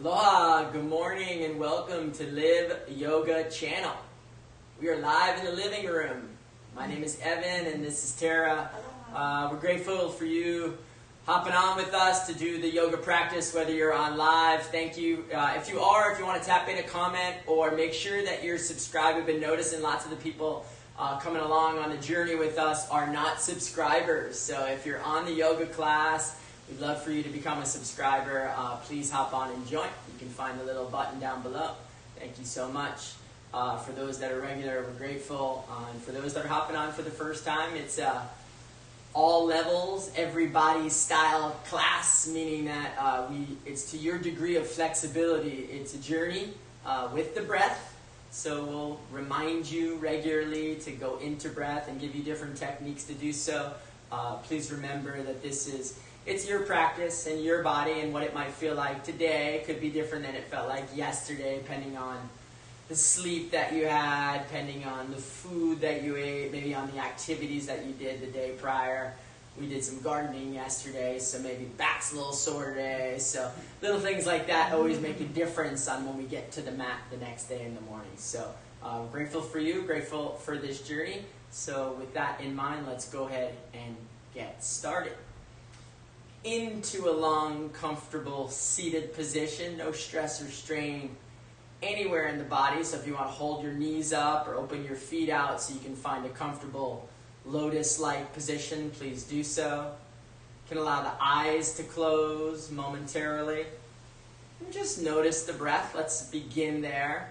Aloha, good morning, and welcome to Live Yoga Channel. We are live in the living room. My name is Evan, and this is Terra. We're grateful for you hopping on with us to do the yoga practice, whether you're on live. Thank you. If you want to tap in a comment or make sure that you're subscribed. We've been noticing lots of the people coming along on the journey with us are not subscribers. So if you're on the yoga class, we'd love for you to become a subscriber. Please hop on and join. You can find the little button down below. Thank you so much. For those that are regular, we're grateful. And for those that are hopping on for the first time, it's all levels, everybody's style class, meaning that it's to your degree of flexibility. It's a journey with the breath. So we'll remind you regularly to go into breath and give you different techniques to do so. Please remember that it's your practice and your body, and what it might feel like today could be different than it felt like yesterday, depending on the sleep that you had, depending on the food that you ate, maybe on the activities that you did the day prior. We did some gardening yesterday, so maybe back's a little sore today. So little things like that always make a difference on when we get to the mat the next day in the morning. So grateful for you, grateful for this journey. So with that in mind, let's go ahead and get started. Into a long, comfortable, seated position, no stress or strain anywhere in the body. So if you want to hold your knees up or open your feet out so you can find a comfortable lotus-like position, please do so. You can allow the eyes to close momentarily. And just notice the breath. Let's begin there,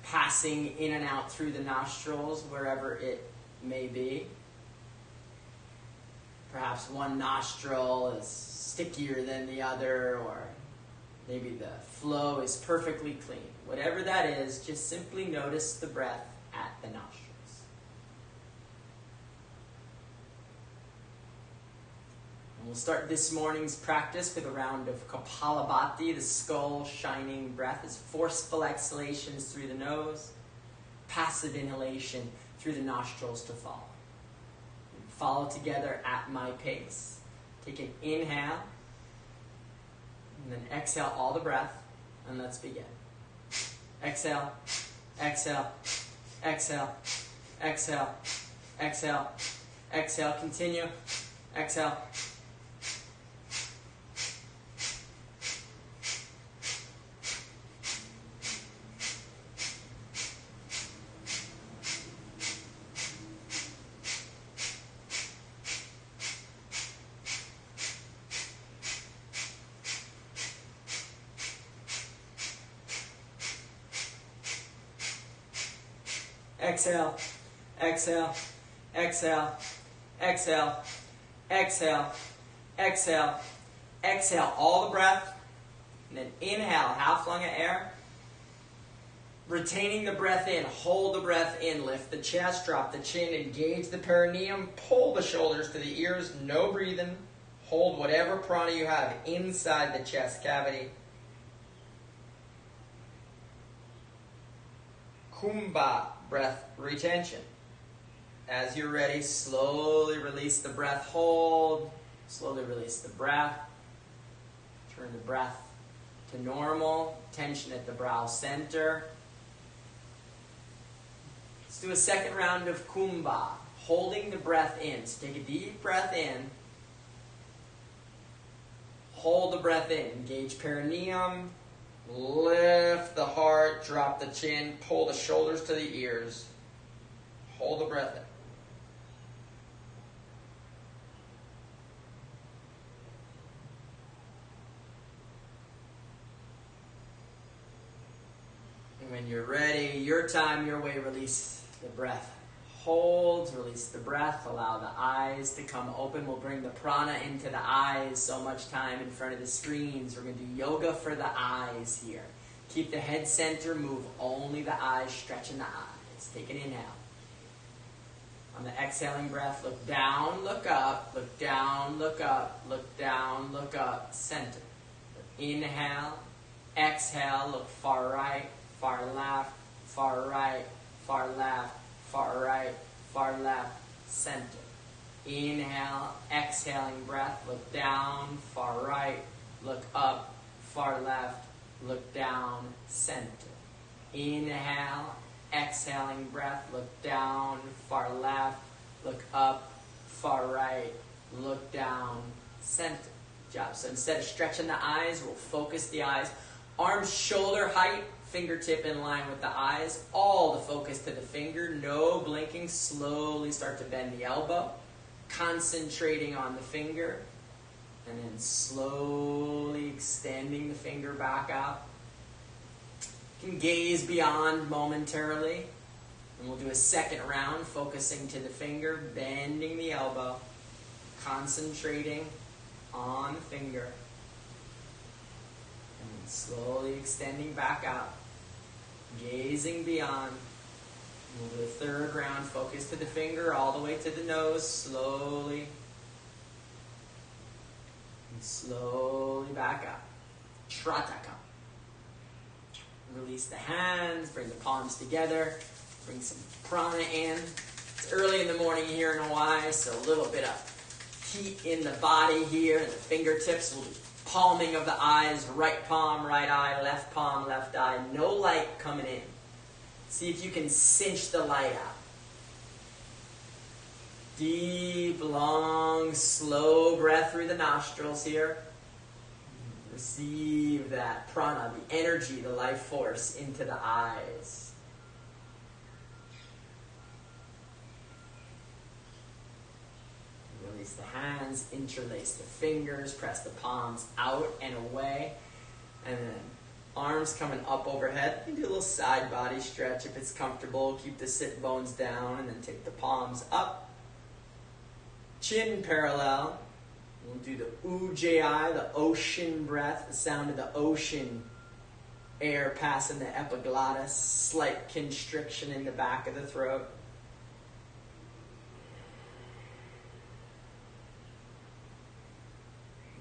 passing in and out through the nostrils, wherever it may be. Perhaps one nostril is stickier than the other, or maybe the flow is perfectly clean. Whatever that is, just simply notice the breath at the nostrils. And we'll start this morning's practice with a round of Kapalabhati, the skull shining breath. Is forceful exhalations through the nose, passive inhalation through the nostrils to follow. Follow together at my pace. Take an inhale, and then exhale all the breath, and let's begin. Exhale, exhale, exhale, exhale, exhale, exhale, continue, exhale. Exhale, exhale, exhale, exhale, exhale, exhale, exhale all the breath, and then inhale half lung of air. Retaining the breath in, hold the breath in, lift the chest, drop the chin, engage the perineum, pull the shoulders to the ears, no breathing. Hold whatever prana you have inside the chest cavity. Kumbha, breath retention. As you're ready, slowly release the breath, hold. Slowly release the breath. Turn the breath to normal. Tension at the brow center. Let's do a second round of Kumbha, holding the breath in. So take a deep breath in. Hold the breath in. Engage perineum. Lift the heart, drop the chin, pull the shoulders to the ears. Hold the breath in. And when you're ready, your time, your way, release the breath. Hold, release the breath, allow the eyes to come open. We'll bring the prana into the eyes. So much time in front of the screens. We're going to do yoga for the eyes here. Keep the head center, move only the eyes, stretching the eyes. Take an inhale. On the exhaling breath, look down, look up, look down, look up, look down, look up, center. Inhale, exhale, look far right, far left, far right, far left, far right, far left, center. Inhale, exhaling breath, look down, far right, look up, far left, look down, center. Inhale, exhaling breath, look down, far left, look up, far right, look down, center. Good job. So instead of stretching the eyes, we'll focus the eyes. Arms shoulder height, fingertip in line with the eyes. All the focus to the finger, no blinking. Slowly start to bend the elbow, concentrating on the finger, and then slowly extending the finger back out. You can gaze beyond momentarily, and we'll do a second round, focusing to the finger, bending the elbow, concentrating on the finger, and slowly extending back out, gazing beyond. We'll do a third round, focus to the finger, all the way to the nose, slowly, and slowly back out. Trataka. Release the hands, bring the palms together, bring some prana in. It's early in the morning here in Hawaii, so a little bit of heat in the body here, and the fingertips will do palming of the eyes, right palm, right eye, left palm, left eye. No light coming in. See if you can cinch the light out. Deep, long, slow breath through the nostrils here. Receive that prana, the energy, the life force into the eyes. Release the hands, interlace the fingers, press the palms out and away. And then arms coming up overhead. You can do a little side body stretch if it's comfortable. Keep the sit bones down and then take the palms up. Chin parallel. We'll do the ujjayi, the ocean breath, the sound of the ocean air passing the epiglottis, slight constriction in the back of the throat.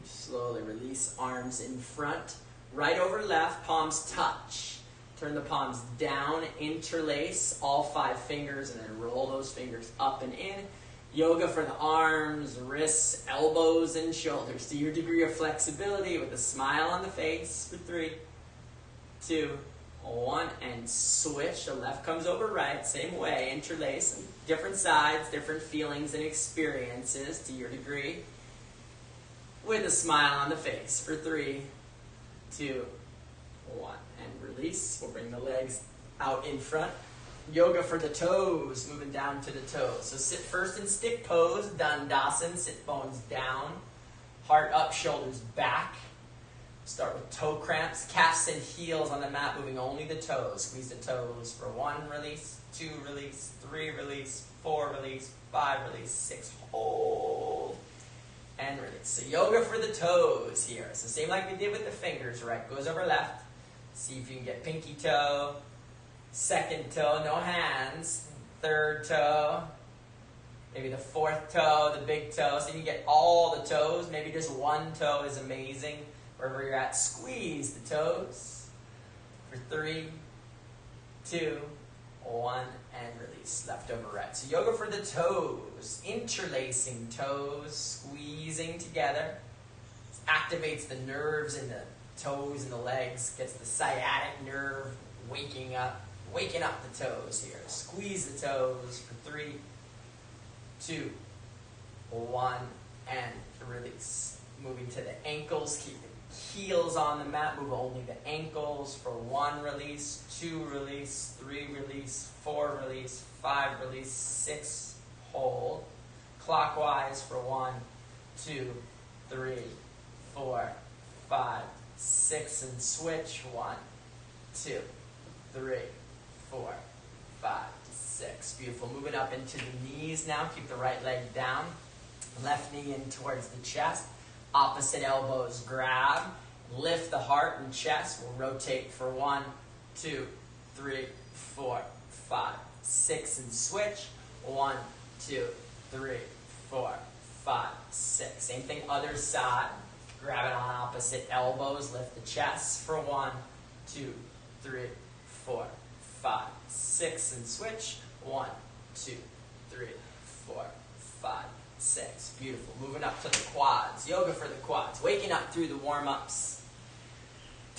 Slowly release arms in front, right over left, palms touch. Turn the palms down, interlace all 5 fingers, and then roll those fingers up and in. Yoga for the arms, wrists, elbows, and shoulders. To your degree of flexibility with a smile on the face for 3, 2, 1, and switch. The left comes over right, same way, interlace. Different sides, different feelings and experiences to your degree. With a smile on the face for 3, 2, 1, and release. We'll bring the legs out in front. Yoga for the toes, moving down to the toes. So sit first in stick pose, Dandasana, sit bones down, heart up, shoulders back. Start with toe cramps, calves and heels on the mat, moving only the toes. Squeeze the toes for 1, release, 2, release, 3, release, 4, release, 5, release, 6, hold, and release. So yoga for the toes here. So same like we did with the fingers, right? Goes over left. See if you can get pinky toe, second toe, no hands, third toe, maybe the 4th toe, the big toe. So you can get all the toes. Maybe just 1 toe is amazing. Wherever you're at, squeeze the toes for 3, 2, 1, and release. Left over right. So yoga for the toes, interlacing toes, squeezing together. This activates the nerves in the toes and the legs, gets the sciatic nerve waking up the toes here. Squeeze the toes for 3, 2, 1, and release. Moving to the ankles, keep the heels on the mat, move only the ankles for 1, release, 2, release, 3, release, 4, release, 5, release, 6, hold. Clockwise for 1, 2, 3, 4, 5, 6, and switch. 1, 2, 3, 4, 5, 6. Beautiful. Moving up into the knees now. Keep the right leg down. Left knee in towards the chest. Opposite elbows grab. Lift the heart and chest. We'll rotate for 1, 2, 3, 4, 5, 6, and switch. 1, 2, 3, 4, 5, 6. Same thing, other side. Grab it on opposite elbows. Lift the chest for 1, 2, 3, 4, 5, 6, and switch. 1, 2, 3, 4, 5, 6. Beautiful. Moving up to the quads. Yoga for the quads. Waking up through the warm-ups.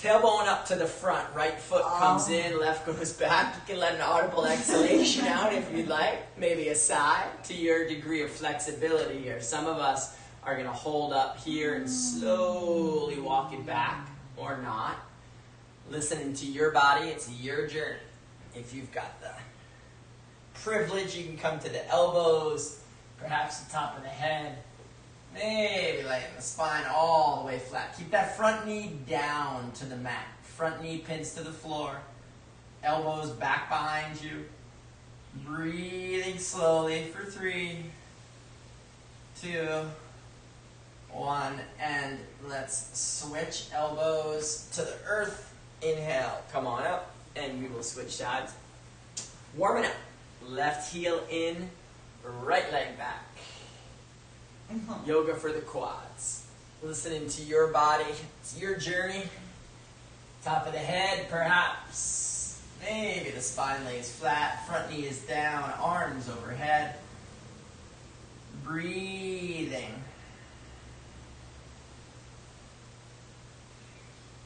Tailbone up to the front. Right foot comes in, left goes back. You can let an audible exhalation out if you'd like. Maybe a sigh to your degree of flexibility here. Some of us are going to hold up here and slowly walk it back, or not. Listening to your body, it's your journey. If you've got the privilege, you can come to the elbows, perhaps the top of the head. Maybe laying the spine all the way flat. Keep that front knee down to the mat. Front knee pins to the floor. Elbows back behind you. Breathing slowly for 3, 2, 1. And let's switch elbows to the earth. Inhale. Come on up. And we will switch sides. Warming up. Left heel in. Right leg back. Yoga for the quads. Listening to your body. It's your journey. Top of the head, perhaps. Maybe the spine lays flat. Front knee is down. Arms overhead. Breathing.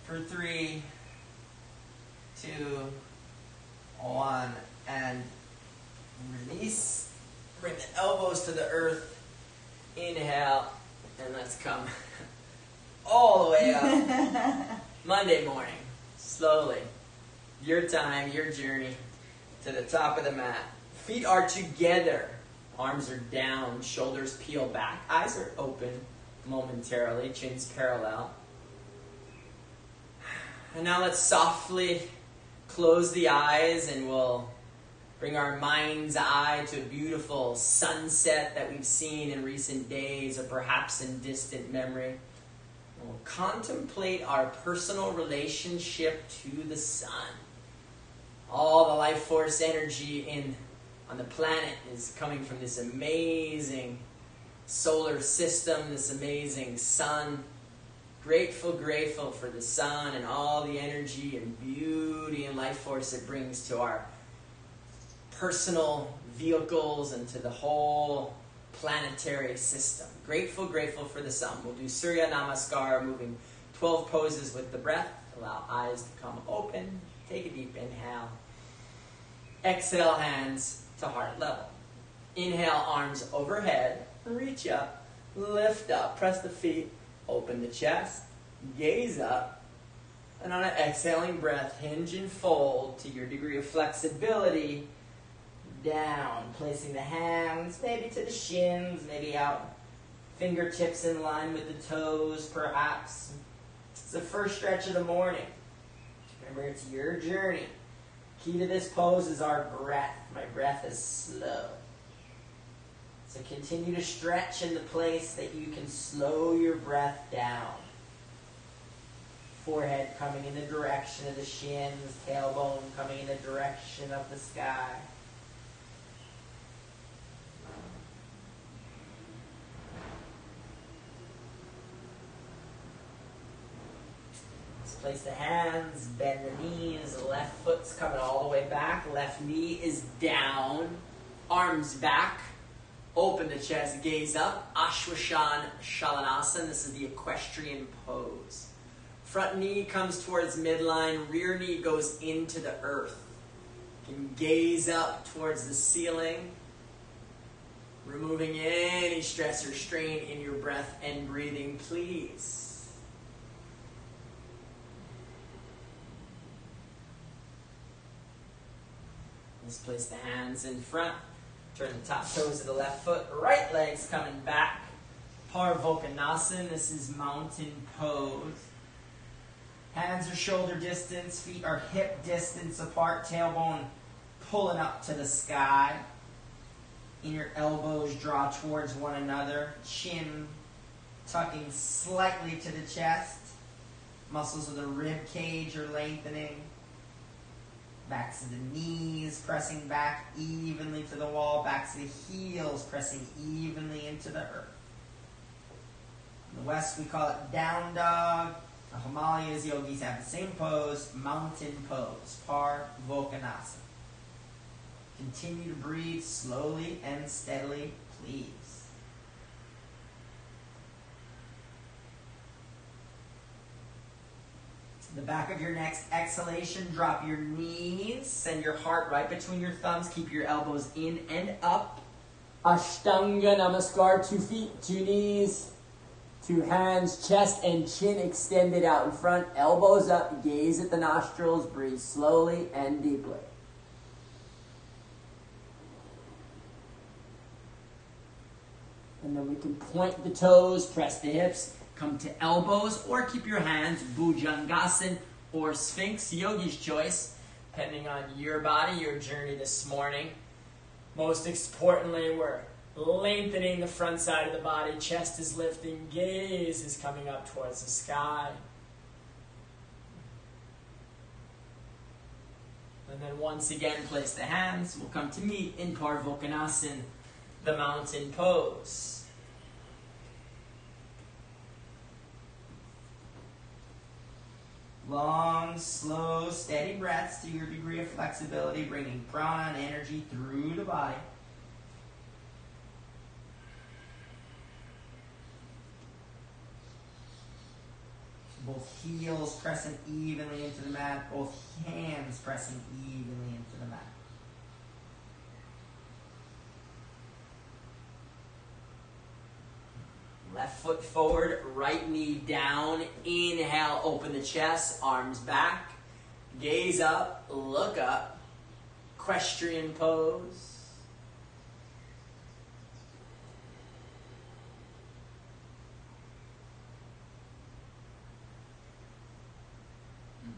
For 3, 2, 1. And release. Bring the elbows to the earth. Inhale, and let's come all the way up. Monday morning, slowly. Your time, your journey to the top of the mat. Feet are together. Arms are down, shoulders peel back. Eyes are open momentarily, chins parallel. And now let's softly close the eyes, and we'll bring our mind's eye to a beautiful sunset that we've seen in recent days, or perhaps in distant memory. We'll contemplate our personal relationship to the sun. All the life force energy on the planet is coming from this amazing solar system, this amazing sun. Grateful for the sun and all the energy and beauty and life force it brings to our personal vehicles and to the whole planetary system. Grateful for the sun. We'll do Surya Namaskar, moving 12 poses with the breath. Allow eyes to come open. Take a deep inhale. Exhale, hands to heart level. Inhale, arms overhead. Reach up, lift up, press the feet, open the chest, gaze up. And on an exhaling breath, hinge and fold to your degree of flexibility. Down, placing the hands maybe to the shins, maybe out, fingertips in line with the toes, perhaps. It's the first stretch of the morning. Remember, it's your journey. Key to this pose is our breath. My breath is slow. So continue to stretch in the place that you can slow your breath down. Forehead coming in the direction of the shins, tailbone coming in the direction of the sky. Place the hands, bend the knees, left foot's coming all the way back, left knee is down, arms back, open the chest, gaze up, Ashwashan Shalanasana. This is the equestrian pose. Front knee comes towards midline, rear knee goes into the earth. You can gaze up towards the ceiling, removing any stress or strain in your breath and breathing, please. Let's place the hands in front. Turn the top toes of the left foot. Right leg's coming back. Parvokonasana. This is mountain pose. Hands are shoulder distance. Feet are hip distance apart. Tailbone pulling up to the sky. Inner elbows draw towards one another. Chin tucking slightly to the chest. Muscles of the rib cage are lengthening. Backs of the knees pressing back evenly to the wall. Backs of the heels pressing evenly into the earth. In the West, we call it down dog. The Himalayas yogis have the same pose, mountain pose, Parvokonasana. Continue to breathe slowly and steadily, please. The back of your next exhalation, drop your knees, send your heart right between your thumbs, keep your elbows in and up. Ashtanga Namaskar, 2 feet, 2 knees, 2 hands, chest and chin extended out in front, elbows up, gaze at the nostrils, breathe slowly and deeply. And then we can point the toes, press the hips, come to elbows, or keep your hands, Bhujangasana or Sphinx, yogi's choice, depending on your body, your journey this morning. Most importantly, we're lengthening the front side of the body, chest is lifting, gaze is coming up towards the sky. And then once again, place the hands. We'll come to meet in Parvokanasana, the mountain pose. Long, slow, steady breaths to your degree of flexibility, bringing prana and energy through the body. Both heels pressing evenly into the mat, both hands pressing evenly into the mat. Left foot forward, right knee down. Inhale, open the chest, arms back. Gaze up, look up. Equestrian pose.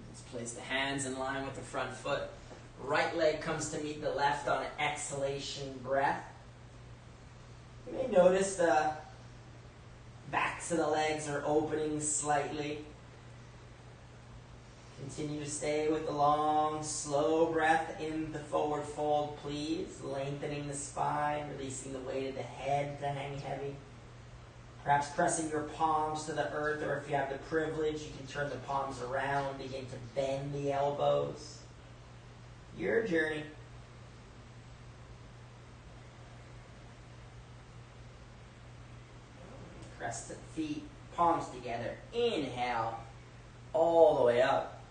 Let's place the hands in line with the front foot. Right leg comes to meet the left on an exhalation breath. You may notice the backs of the legs are opening slightly. Continue to stay with the long, slow breath in the forward fold, please. Lengthening the spine, releasing the weight of the head to hang heavy. Perhaps pressing your palms to the earth, or if you have the privilege, you can turn the palms around, begin to bend the elbows. Your journey. Crescent feet, palms together. Inhale, all the way up.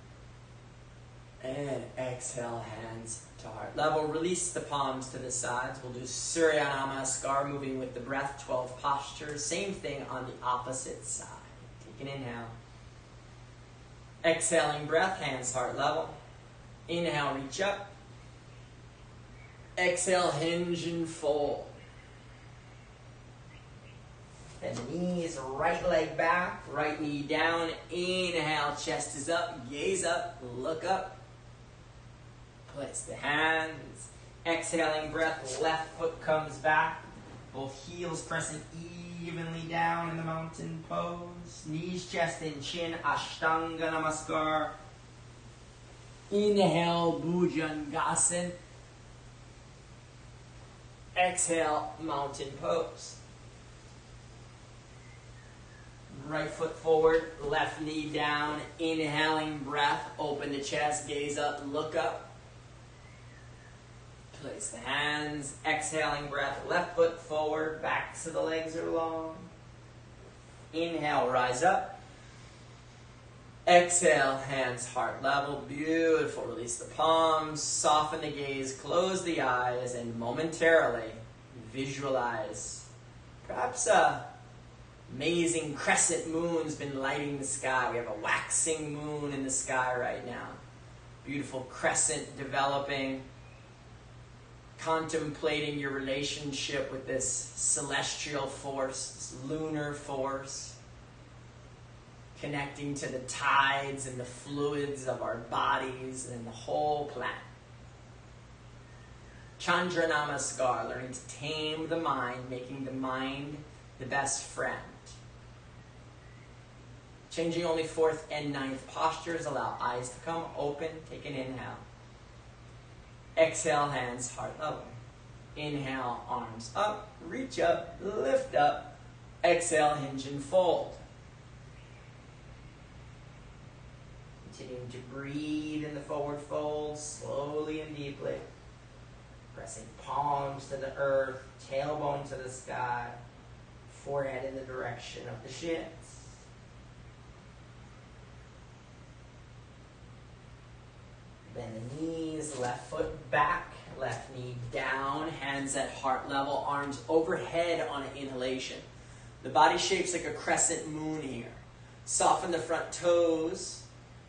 And exhale, hands to heart level. Release the palms to the sides. We'll do Surya Namaskar, moving with the breath, 12 postures. Same thing on the opposite side. Take an inhale. Exhaling breath, hands heart level. Inhale, reach up. Exhale, hinge and fold. Bend the knees, right leg back, right knee down. Inhale, chest is up, gaze up, look up. Place the hands. Exhaling breath, left foot comes back. Both heels pressing evenly down in the mountain pose. Knees, chest, and chin, Ashtanga Namaskar. Inhale, Bhujangasana. Exhale, mountain pose. Right foot forward, left knee down. Inhaling breath, open the chest, gaze up, look up. Place the hands. Exhaling breath, left foot forward, backs of the legs are long. Inhale, rise up. Exhale, hands heart level. Beautiful. Release the palms, soften the gaze, close the eyes, and momentarily visualize perhaps a amazing crescent moon's been lighting the sky. We have a waxing moon in the sky right now. Beautiful crescent developing. Contemplating your relationship with this celestial force, this lunar force. Connecting to the tides and the fluids of our bodies and the whole planet. Chandra Namaskar, learning to tame the mind, making the mind the best friend. Changing only 4th and 9th postures. Allow eyes to come open. Take an inhale. Exhale, hands heart level. Inhale, arms up. Reach up, lift up. Exhale, hinge and fold. Continuing to breathe in the forward fold, slowly and deeply. Pressing palms to the earth, tailbone to the sky. Forehead in the direction of the shins. Bend the knees, left foot back, left knee down, hands at heart level, arms overhead on an inhalation. The body shape's like a crescent moon here. Soften the front toes.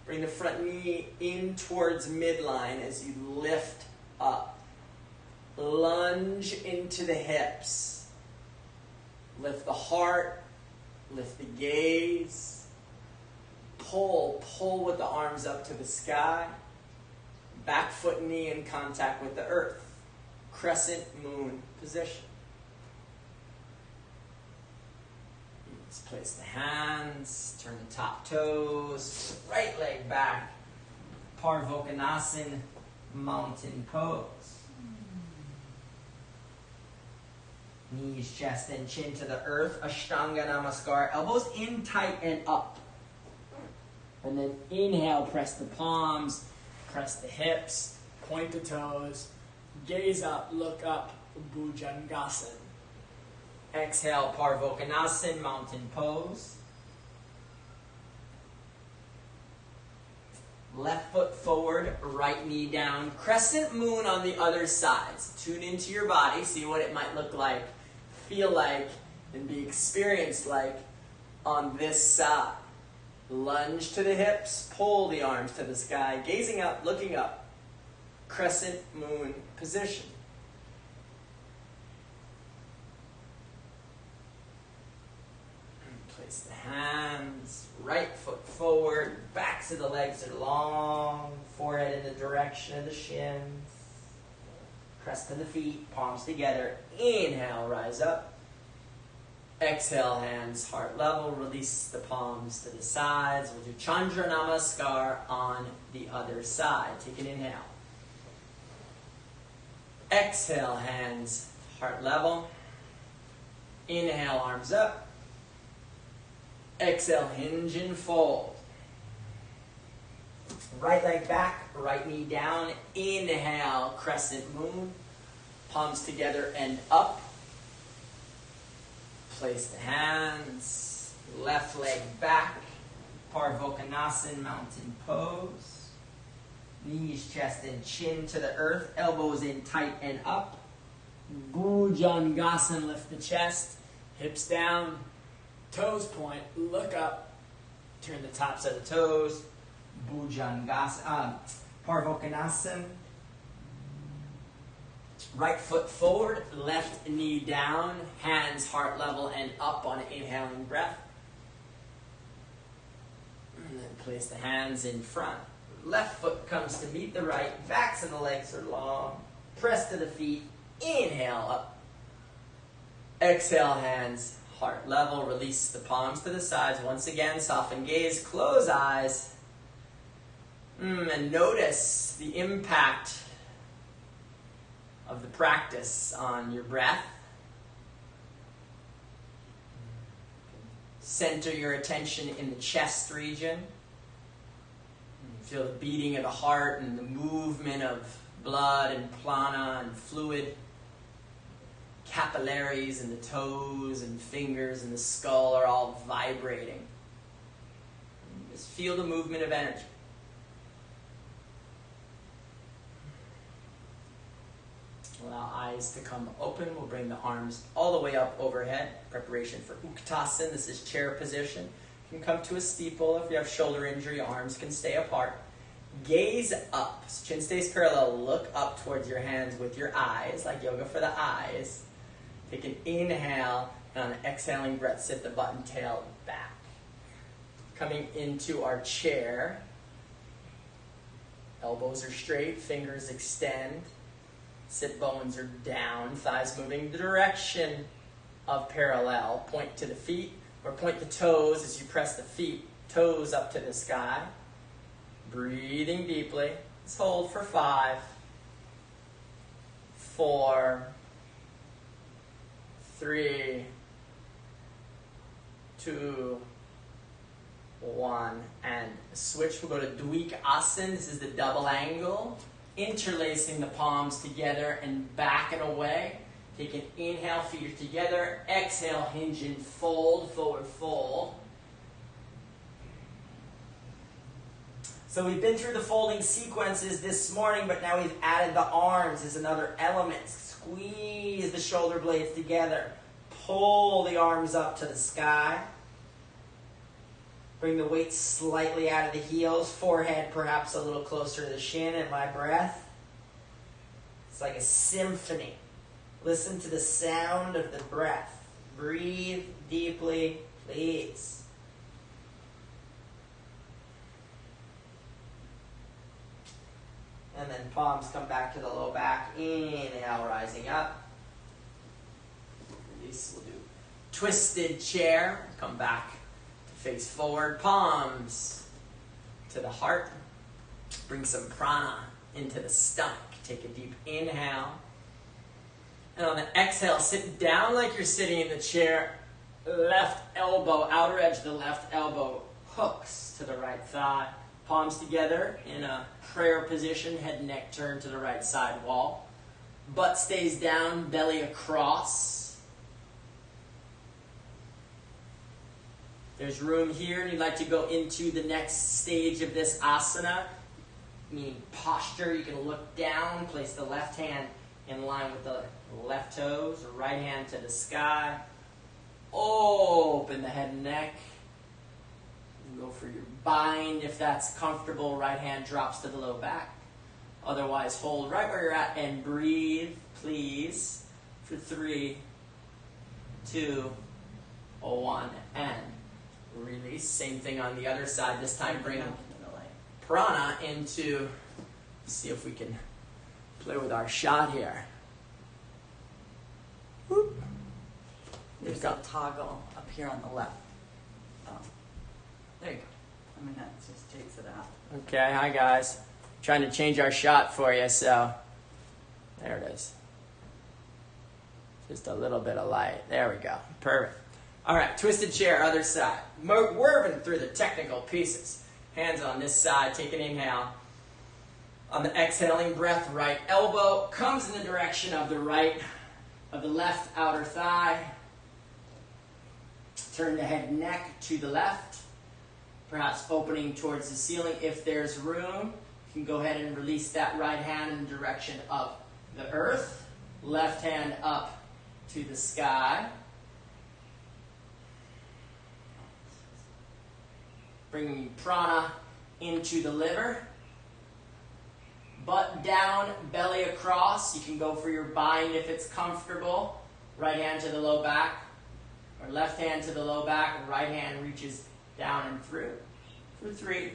Bring the front knee in towards midline as you lift up. Lunge into the hips. Lift the heart. Lift the gaze. Pull with the arms up to the sky. Back foot and knee in contact with the earth. Crescent moon position. Let's place the hands, turn the top toes, right leg back. Parvokonasana, mountain pose. Knees, chest, and chin to the earth. Ashtanga Namaskar. Elbows in tight and up. And then inhale, press the palms, press the hips, point the toes, gaze up, look up, Bhujangasana. Exhale, Parvokonasana, mountain pose. Left foot forward, right knee down. Crescent moon on the other side. So tune into your body, see what it might look like, feel like, and be experienced like on this side. Lunge to the hips, pull the arms to the sky, gazing up, looking up. Crescent moon position. Place the hands, right foot forward, backs of the legs are long, forehead in the direction of the shins. Crest of the feet, palms together. Inhale, rise up. Exhale, hands heart level, release the palms to the sides. We'll do Chandra Namaskar on the other side. Take an inhale. Exhale, hands heart level. Inhale, arms up. Exhale, hinge and fold. Right leg back, right knee down. Inhale, crescent moon. Palms together and up. Place the hands. Left leg back. Parvokonasana, mountain pose. Knees, chest, and chin to the earth. Elbows in tight and up. Bhujangasana, lift the chest. Hips down. Toes point, look up, turn the tops of the toes, Bhujangasana, Parvokonasana. Right foot forward, left knee down, hands heart level and up on an inhaling breath. And then place the hands in front. Left foot comes to meet the right, backs of the legs are long. Press to the feet, inhale up. Exhale, hands heart level, release the palms to the sides. Once again, soften gaze, close eyes. And notice the impact of the practice on your breath. Center your attention in the chest region. Feel the beating of the heart and the movement of blood and prana and fluid. Capillaries and the toes and fingers and the skull are all vibrating. Just feel the movement of energy. Allow eyes to come open. We'll bring the arms all the way up overhead. Preparation for Utkatasana. This is chair position. You can come to a steeple. If you have shoulder injury, arms can stay apart. Gaze up. So chin stays parallel. Look up towards your hands with your eyes, like yoga for the eyes. Take an inhale, and on an exhaling breath, sit the button tail back. Coming into our chair. Elbows are straight, fingers extend. Sit bones are down, thighs moving the direction of parallel. Point to the feet, or point the toes as you press the feet, toes up to the sky. Breathing deeply. Let's hold for 5, 4, 3, 2, 1, and switch. We'll go to Dvik-asana. This is the double angle. Interlacing the palms together and back and away. Take an inhale, feet are together. Exhale, hinge and fold, forward fold. So we've been through the folding sequences this morning, but now we've added the arms as another element. Squeeze the shoulder blades together. Pull the arms up to the sky. Bring the weight slightly out of the heels. Forehead perhaps a little closer to the shin, and my breath. It's like a symphony. Listen to the sound of the breath. Breathe deeply, please. And then palms come back to the low back. Inhale, rising up. Release, we'll do twisted chair. Come back to face forward. Palms to the heart. Bring some prana into the stomach. Take a deep inhale. And on the exhale, sit down like you're sitting in the chair. Left elbow, outer edge of the left elbow hooks to the right thigh. Palms together in a prayer position, head and neck turned to the right side wall. Butt stays down, belly across. There's room here and you'd like to go into the next stage of this asana, meaning posture. You can look down, place the left hand in line with the left toes, right hand to the sky. Open the head and neck. Go for your bind if that's comfortable. Right hand drops to the low back. Otherwise, hold right where you're at and breathe, please, for 3, 2, 1, and release. Same thing on the other side. This time bring prana into, see if we can play with our shot here. Whoop. There's a toggle up here on the left. There you go. I mean, that just takes it out. Okay, hi guys. Trying to change our shot for you, so there it is. Just a little bit of light. There we go. Perfect. All right, twisted chair, other side. Whirling through the technical pieces. Hands on this side. Take an inhale. On the exhaling breath, right elbow comes in the direction of the left outer thigh. Turn the head and neck to the left. Perhaps opening towards the ceiling. If there's room, you can go ahead and release that right hand in the direction of the earth. Left hand up to the sky. Bringing prana into the liver. Butt down, belly across. You can go for your bind if it's comfortable. Right hand to the low back. Or left hand to the low back. Right hand reaches down and through. For 3,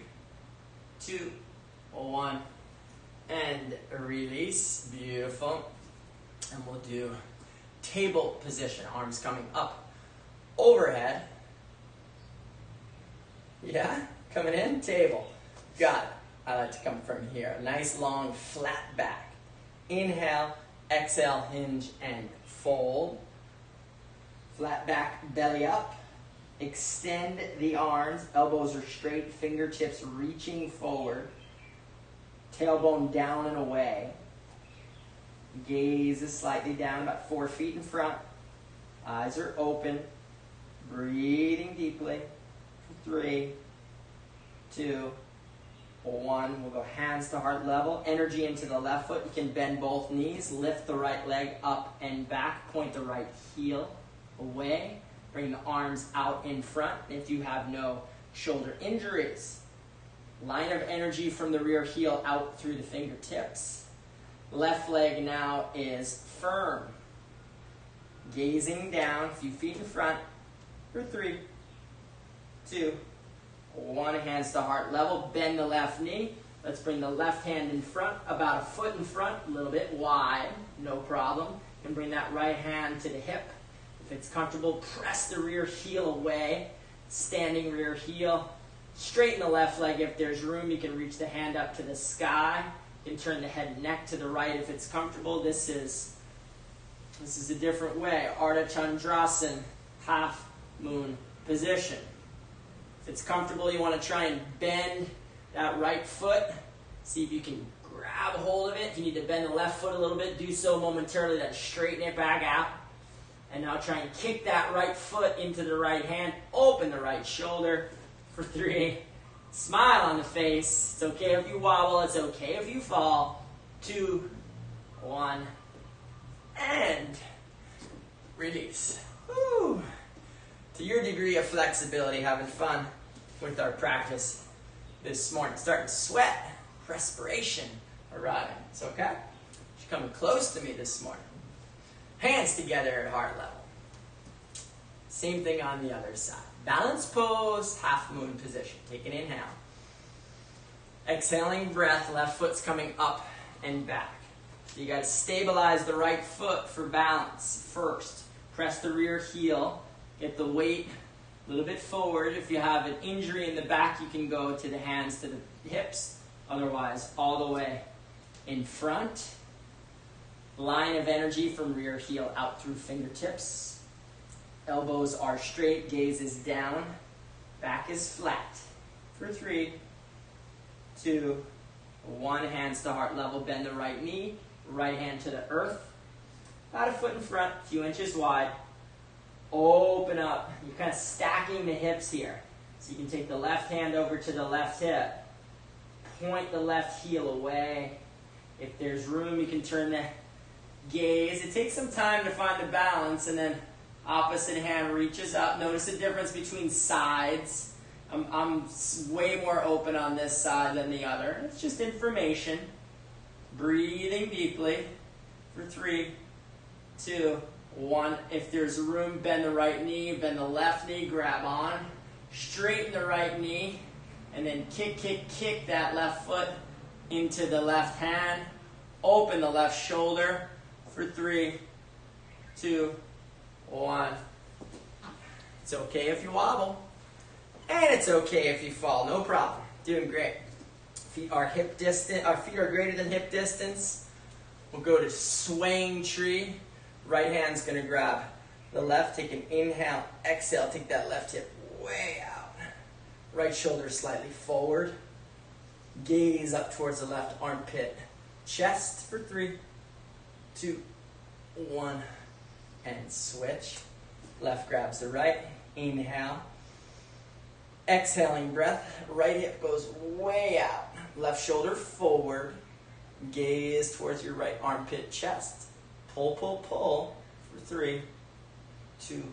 2, 1, and release. Beautiful. And we'll do table position. Arms coming up overhead. Yeah, coming in, table. Got it. I like to come from here. Nice long flat back. Inhale, exhale, hinge and fold. Flat back, belly up. Extend the arms. Elbows are straight, fingertips reaching forward. Tailbone down and away. Gaze is slightly down, about 4 feet in front. Eyes are open. Breathing deeply. 3, 2, 1. We'll go hands to heart level. Energy into the left foot. You can bend both knees. Lift the right leg up and back. Point the right heel away. Bring the arms out in front if you have no shoulder injuries. Line of energy from the rear heel out through the fingertips. Left leg now is firm. Gazing down, a few feet in front. For 3, 2, 1. Hands to heart level. Bend the left knee. Let's bring the left hand in front, about a foot in front, a little bit wide, no problem. You can bring that right hand to the hip. If it's comfortable, press the rear heel away. Standing rear heel. Straighten the left leg if there's room. You can reach the hand up to the sky. You can turn the head and neck to the right if it's comfortable. This is a different way. Ardha Chandrasana, half moon position. If it's comfortable, you want to try and bend that right foot. See if you can grab hold of it. If you need to bend the left foot a little bit, do so momentarily, then straighten it back out. And now try and kick that right foot into the right hand. Open the right shoulder for 3, Smile on the face. It's okay if you wobble. It's okay if you fall. 2, 1, and release. Woo. To your degree of flexibility, having fun with our practice this morning. Starting to sweat, respiration arriving. It's okay. You're coming close to me this morning. Hands together at heart level. Same thing on the other side. Balance pose, half moon position. Take an inhale. Exhaling breath, left foot's coming up and back. So you got to stabilize the right foot for balance first. Press the rear heel. Get the weight a little bit forward. If you have an injury in the back, you can go to the hands to the hips. Otherwise, all the way in front. Line of energy from rear heel out through fingertips. Elbows are straight, gaze is down. Back is flat. For 3, 2, 1. Hands to heart level. Bend the right knee. Right hand to the earth. About a foot in front, a few inches wide. Open up. You're kind of stacking the hips here. So you can take the left hand over to the left hip. Point the left heel away. If there's room, you can turn the gaze. It takes some time to find the balance, and then opposite hand reaches up. Notice the difference between sides. I'm way more open on this side than the other. It's just information. Breathing deeply for 3, 2, 1. If there's room, bend the right knee, bend the left knee, grab on. Straighten the right knee, and then kick that left foot into the left hand. Open the left shoulder for 3, 2, 1. It's okay if you wobble. And it's okay if you fall. No problem. Doing great. Feet are hip distance. Our feet are greater than hip distance. We'll go to swaying tree. Right hand's going to grab the left. Take an inhale. Exhale. Take that left hip way out. Right shoulder slightly forward. Gaze up towards the left armpit. Chest for 3, 2, 1. And switch. Left grabs the right. Inhale. Exhaling breath. Right hip goes way out. Left shoulder forward. Gaze towards your right armpit, chest. Pull, pull, pull for 3, 2,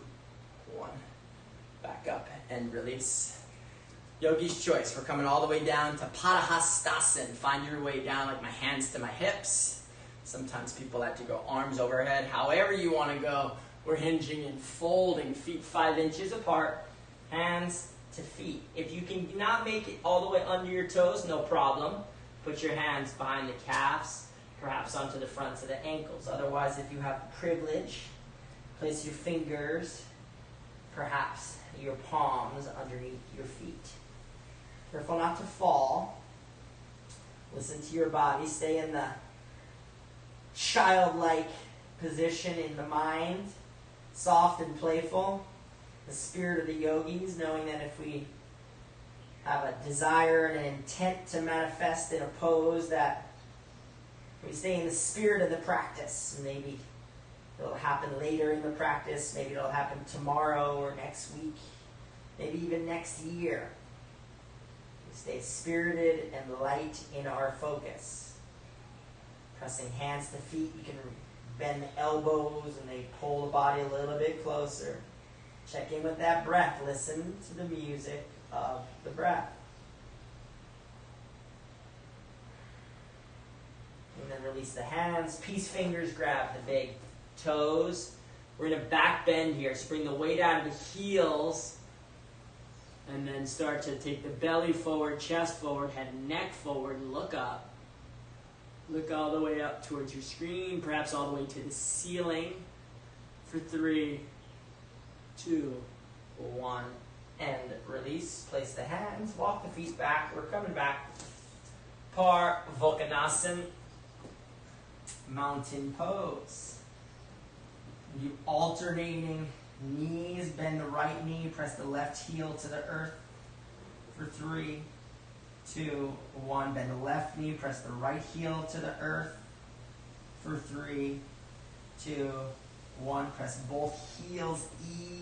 1. Back up and release. Yogi's choice. We're coming all the way down to Padahastasana. Find your way down like my hands to my hips. Sometimes people like to go arms overhead. However you want to go. We're hinging and folding. Feet 5 inches apart. Hands to feet. If you can not make it all the way under your toes, no problem. Put your hands behind the calves, perhaps onto the fronts of the ankles. Otherwise, if you have the privilege, place your fingers, perhaps your palms underneath your feet. Careful not to fall. Listen to your body. Stay in the childlike position in the mind, soft and playful. The spirit of the yogis, knowing that if we have a desire and an intent to manifest in a pose, that we stay in the spirit of the practice. Maybe it'll happen later in the practice. Maybe it'll happen tomorrow or next week. Maybe even next year. We stay spirited and light in our focus. Pressing hands to feet. You can bend the elbows and they pull the body a little bit closer. Check in with that breath. Listen to the music of the breath. And then release the hands. Peace fingers grab the big toes. We're in a back bend here. So bring the weight out of the heels. And then start to take the belly forward, chest forward, head and neck forward. Look up. Look all the way up towards your screen. Perhaps all the way to the ceiling. For 3, 2, 1, and release. Place the hands. Walk the feet back. We're coming back. Purvokhanasana. Mountain pose. You alternating knees. Bend the right knee. Press the left heel to the earth. For 3, 2, 1. Bend the left knee. Press the right heel to the earth. For 3, 2, 1. Press both heels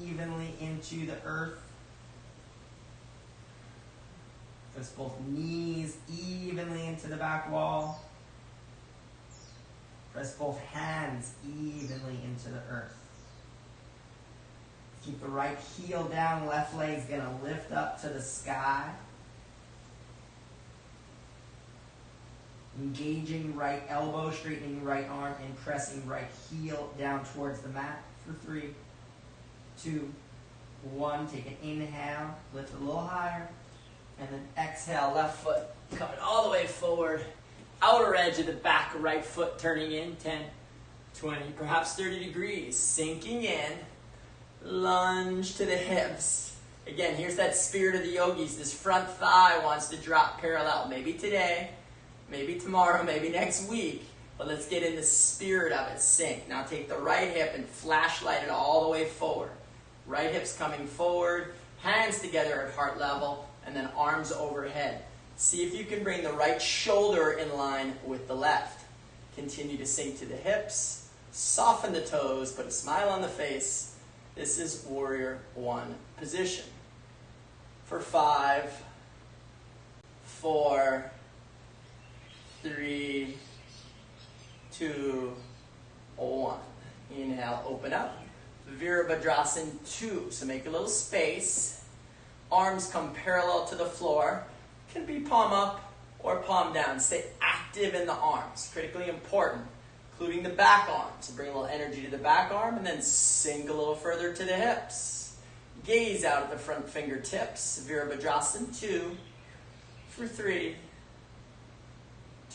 evenly into the earth. For Press both knees evenly into the back wall. Press both hands evenly into the earth. Keep the right heel down, left leg's going to lift up to the sky. Engaging right elbow, straightening right arm, and pressing right heel down towards the mat for 3, 2, 1. Take an inhale, lift a little higher, and then exhale, left foot coming all the way forward. Outer edge of the back right foot turning in, 10, 20, perhaps 30 degrees. Sinking in, lunge to the hips. Again, here's that spirit of the yogis. This front thigh wants to drop parallel. Maybe today, maybe tomorrow, maybe next week. But let's get in the spirit of it. Sink. Now take the right hip and flashlight it all the way forward. Right hip's coming forward, hands together at heart level, and then arms overhead. See if you can bring the right shoulder in line with the left. Continue to sink to the hips. Soften the toes. Put a smile on the face. This is Warrior One position. For 5, 4, 3, 2, 1. Inhale, open up. Virabhadrasana 2. So make a little space. Arms come parallel to the floor. Can be palm up or palm down. Stay active in the arms. Critically important. Including the back arm. So bring a little energy to the back arm and then sink a little further to the hips. Gaze out at the front fingertips. Virabhadrasana 2. For 3,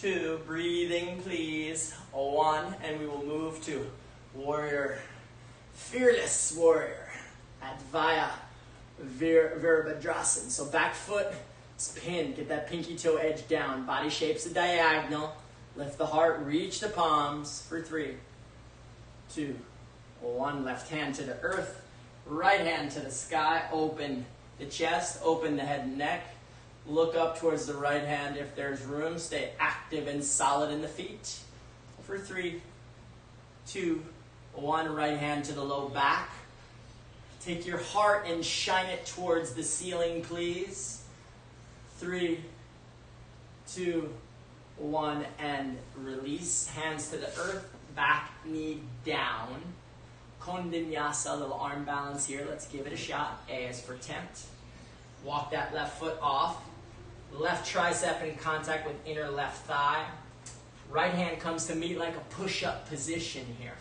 2. Breathing, please. 1. And we will move to Warrior. Fearless Warrior. Advaya Virabhadrasana. So back foot is pinned. Get that pinky toe edge down. Body shapes a diagonal. Lift the heart. Reach the palms for 3, 2, 1. Left hand to the earth. Right hand to the sky. Open the chest. Open the head and neck. Look up towards the right hand if there's room. Stay active and solid in the feet. For 3, 2, 1. Right hand to the low back. Take your heart and shine it towards the ceiling, please. 3, 2, 1. And release. Hands to the earth. Back knee down. Kondinyasa, little arm balance here. Let's give it a shot. A is for tempt. Walk that left foot off. Left tricep in contact with inner left thigh. Right hand comes to meet like a push-up position here.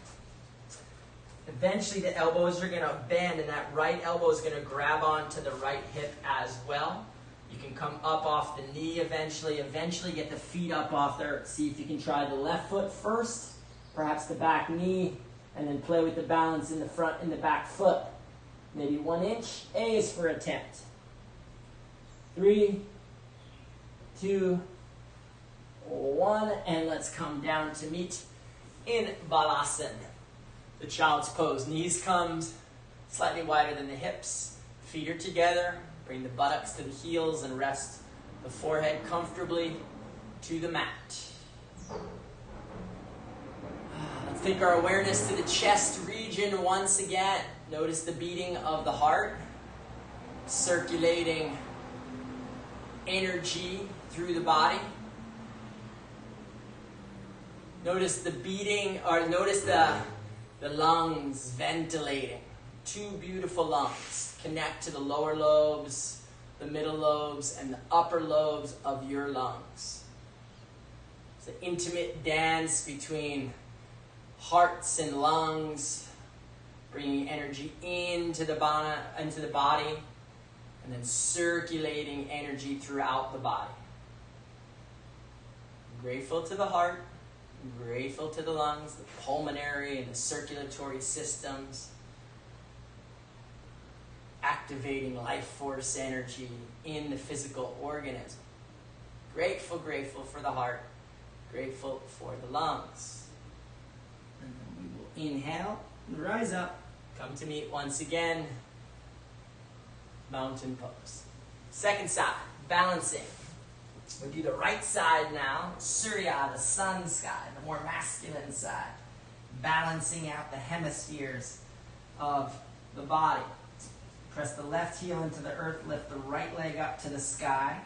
Eventually the elbows are going to bend and that right elbow is going to grab onto the right hip as well. You can come up off the knee eventually. Eventually get the feet up off there. See if you can try the left foot first. Perhaps the back knee. And then play with the balance in the front and the back foot. Maybe 1 inch. A is for attempt. 3, 2, 1. And let's come down to meet in Balasana. The child's pose. Knees come slightly wider than the hips. Feet are together. Bring the buttocks to the heels and rest the forehead comfortably to the mat. Let's take our awareness to the chest region once again. Notice the beating of the heart, circulating energy through the body. Notice the beating, or notice the lungs ventilating. 2 beautiful lungs. Connect to the lower lobes, the middle lobes, and the upper lobes of your lungs. It's an intimate dance between hearts and lungs, bringing energy into the body, and then circulating energy throughout the body. Grateful to the heart, grateful to the lungs, the pulmonary and the circulatory systems, activating life force energy in the physical organism. Grateful, grateful for the heart, grateful for the lungs. And then we will inhale and rise up. Come to meet once again. Mountain pose. Second side, balancing. We'll do the right side now. Surya, the sun sky, the more masculine side. Balancing out the hemispheres of the body. Press the left heel into the earth. Lift the right leg up to the sky.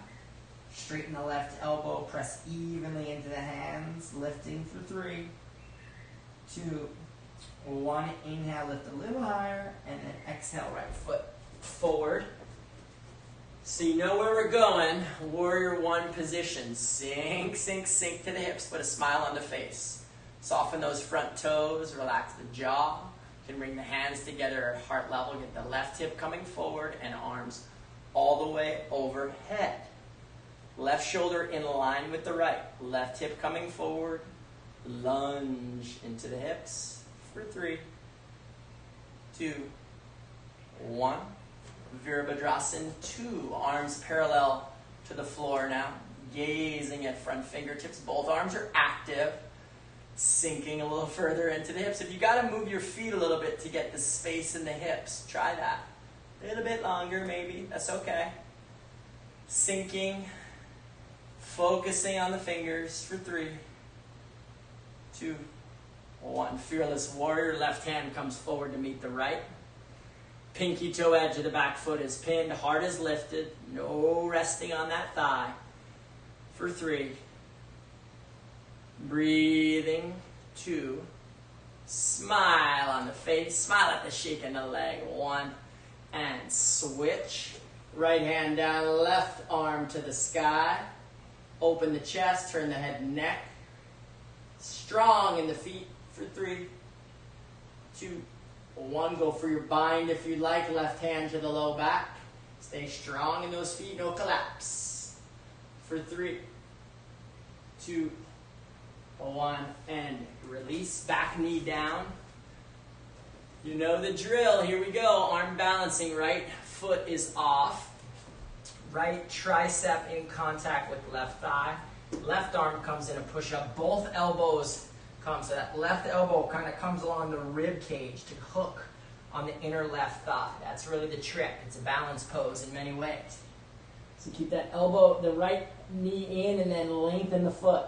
Straighten the left elbow, press evenly into the hands, lifting for 3, 2, 1. Inhale, lift a little higher, and then exhale, right foot forward. So you know where we're going. Warrior 1 position. Sink, sink, sink to the hips. Put a smile on the face. Soften those front toes. Relax the jaw. You can bring the hands together at heart level. Get the left hip coming forward and arms all the way overhead. Left shoulder in line with the right. Left hip coming forward. Lunge into the hips for 3, 2, 1. Virabhadrasana 2. Arms parallel to the floor now. Gazing at front fingertips. Both arms are active. Sinking a little further into the hips. If you got to move your feet a little bit to get the space in the hips, try that. A little bit longer maybe. That's okay. Sinking. Focusing on the fingers for 3, 2, 1. Fearless warrior. Left hand comes forward to meet the right. Pinky toe edge of the back foot is pinned. Heart is lifted. No resting on that thigh. For 3. Breathing. 2. Smile on the face. Smile at the shake in the leg. 1. And switch. Right hand down. Left arm to the sky. Open the chest. Turn the head and neck. Strong in the feet. For 3, 2, 1. Go for your bind if you like. Left hand to the low back. Stay strong in those feet. No collapse. For 3, 2, 1. And release. Back knee down. You know the drill. Here we go. Arm balancing. Right foot is off. Right tricep in contact with left thigh. Left arm comes in a push-up. Both elbows come. So that left elbow kind of comes along the rib cage to hook on the inner left thigh. That's really the trick. It's a balance pose in many ways. So keep that elbow, the right knee in, and then lengthen the foot.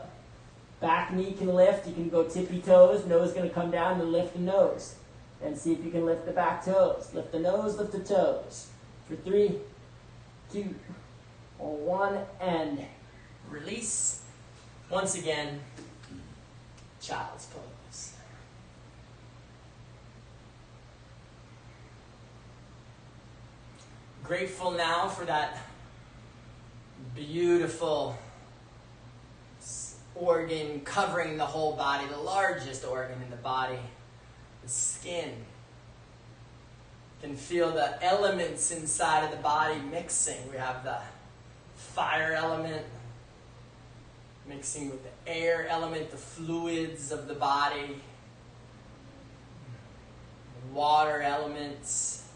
Back knee can lift. You can go tippy toes. Nose going to come down and lift the nose. Then see if you can lift the back toes. Lift the nose, lift the toes. For 3, 2, 1, and release. Once again, child's pose. Grateful now for that beautiful organ covering the whole body, the largest organ in the body, the skin. You can feel the elements inside of the body mixing. We have the fire element mixing with the air element, the fluids of the body, the water elements,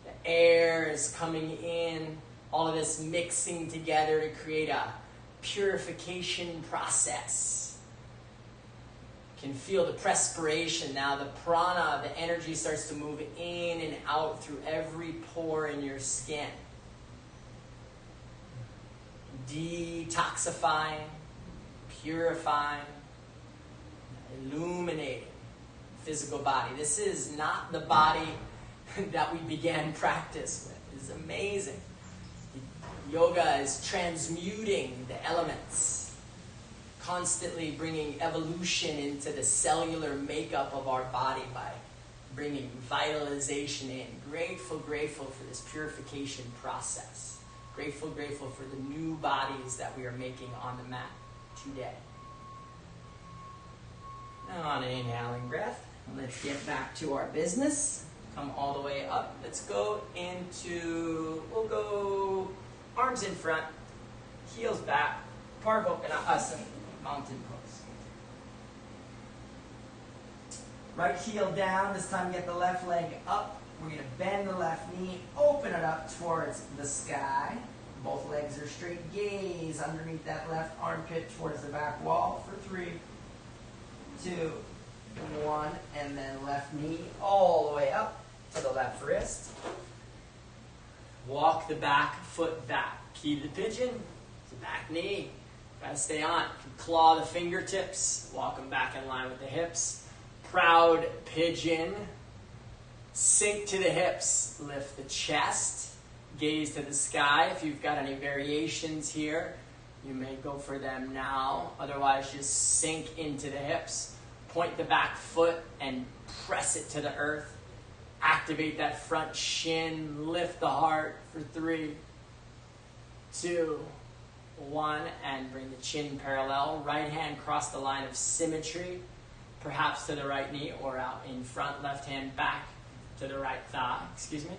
the air is coming in, all of this mixing together to create a purification process. You can feel the perspiration now, the prana, the energy starts to move in and out through every pore in your skin. Detoxifying, purifying, illuminating the physical body. This is not the body that we began practice with. It's amazing. Yoga is transmuting the elements, constantly bringing evolution into the cellular makeup of our body by bringing vitalization in. Grateful for this purification process. Grateful for the new bodies that we are making on the mat today. Now on an inhaling breath, let's get back to our business. Come all the way up. Let's go into, we'll go arms in front, heels back, Parvokana, mountain pose. Right heel down, this time get the left leg up. We're going to bend the left knee, open it up towards the sky. Both legs are straight. Gaze underneath that left armpit towards the back wall for 3, 2, 1. And then left knee all the way up to the left wrist. Walk the back foot back. Key to the pigeon, the back knee. Gotta stay on. Claw the fingertips. Walk them back in line with the hips. Proud pigeon. Sink to the hips. Lift the chest. Gaze to the sky. If you've got any variations here, You may go for them now. Otherwise, just sink into the hips. Point the back foot and press it to the earth. Activate that front shin. Lift the heart for 3, 2, 1. And bring the chin parallel. Right hand cross the line of symmetry. Perhaps to the right knee or out in front. Left hand back to the right thigh. Excuse me.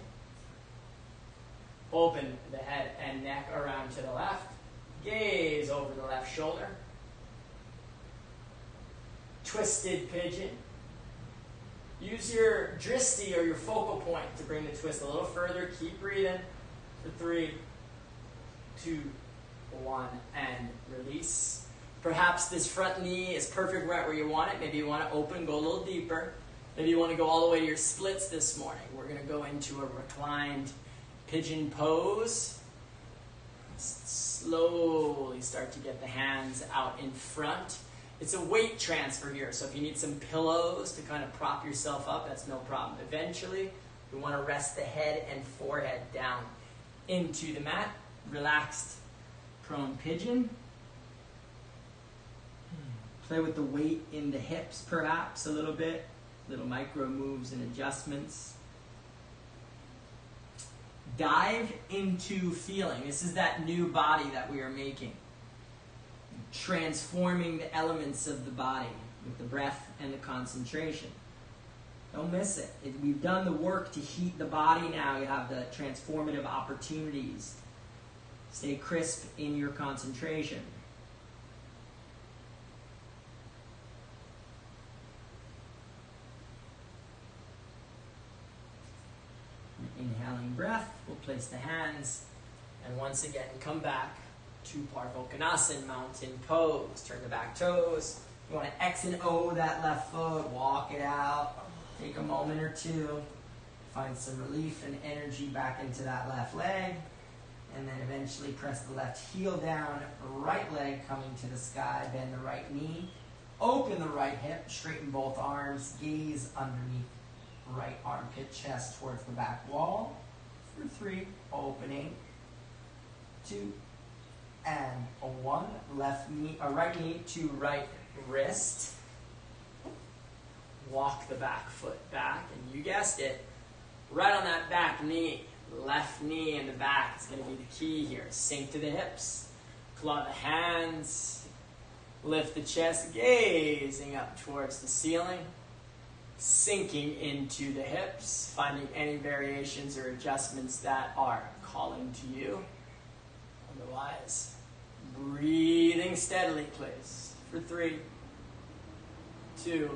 Open the head and neck around to the left. Gaze over the left shoulder. Twisted pigeon. Use your dristi or your focal point to bring the twist a little further. Keep breathing for 3, 2, 1, and release. Perhaps this front knee is perfect right where you want it. Maybe you want to open, go a little deeper. Maybe you want to go all the way to your splits this morning. We're going to go into a reclined pigeon pose. Slowly start to get the hands out in front. It's a weight transfer here, so if you need some pillows to kind of prop yourself up, that's no problem. Eventually, you want to rest the head and forehead down into the mat. Relaxed prone pigeon. Play with the weight in the hips, perhaps, a little bit. Little micro moves and adjustments. Dive into feeling. This is that new body that we are making. Transforming the elements of the body with the breath and the concentration. Don't miss it. We've done the work to heat the body now. You have the transformative opportunities. Stay crisp in your concentration. Inhaling breath, we'll place the hands, and once again, come back to Parvokkonasana, mountain pose. Turn the back toes. You want to X and O that left foot, walk it out. Take a moment or two. Find some relief and energy back into that left leg. And then eventually press the left heel down, right leg coming to the sky, bend the right knee. Open the right hip, straighten both arms, gaze underneath right armpit, chest towards the back wall. For 3, opening, 2, and 1. Left knee, right knee to right wrist. Walk the back foot back, and you guessed it, right on that back knee. Left knee in the back is going to be the key here. Sink to the hips. Claw the hands. Lift the chest, gazing up towards the ceiling. Sinking into the hips. Finding any variations or adjustments that are calling to you. Otherwise, breathing steadily, please. For 3, 2,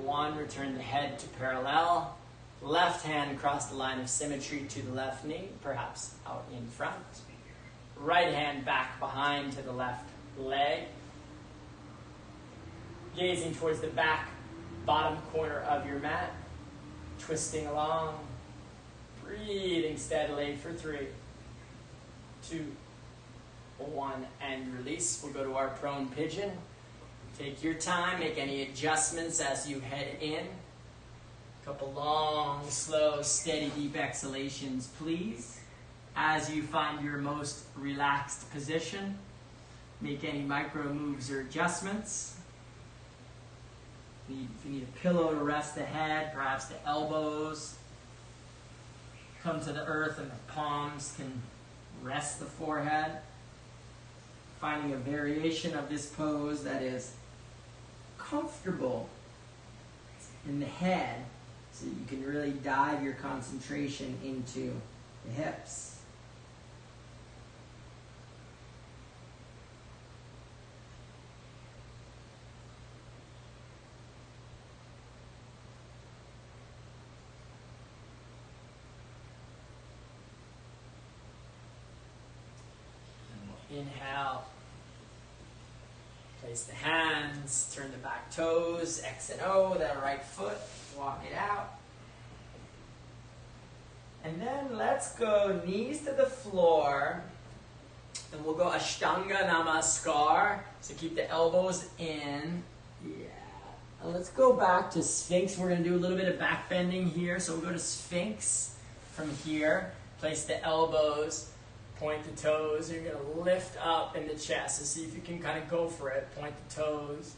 1. Return the head to parallel. Left hand across the line of symmetry to the left knee, perhaps out in front. Right hand back behind to the left leg. Gazing towards the back bottom corner of your mat. Twisting along. Breathing steadily for 3, 2, 1, and release. We'll go to our prone pigeon. Take your time, make any adjustments as you head in. Couple long, slow, steady, deep exhalations, please. As you find your most relaxed position, make any micro moves or adjustments. If you need a pillow to rest the head, perhaps the elbows come to the earth and the palms can rest the forehead. Finding a variation of this pose that is comfortable in the head, so you can really dive your concentration into the hips. And we'll inhale. Place the hands, turn the back toes, X and O, that right foot, walk it out. And then let's go knees to the floor. And we'll go Ashtanga Namaskar. So keep the elbows in. Yeah. And let's go back to Sphinx. We're going to do a little bit of back bending here. So we'll go to Sphinx from here. Place the elbows Point the toes. You're going to lift up in the chest. So see if you can kind of go for it. Point the toes.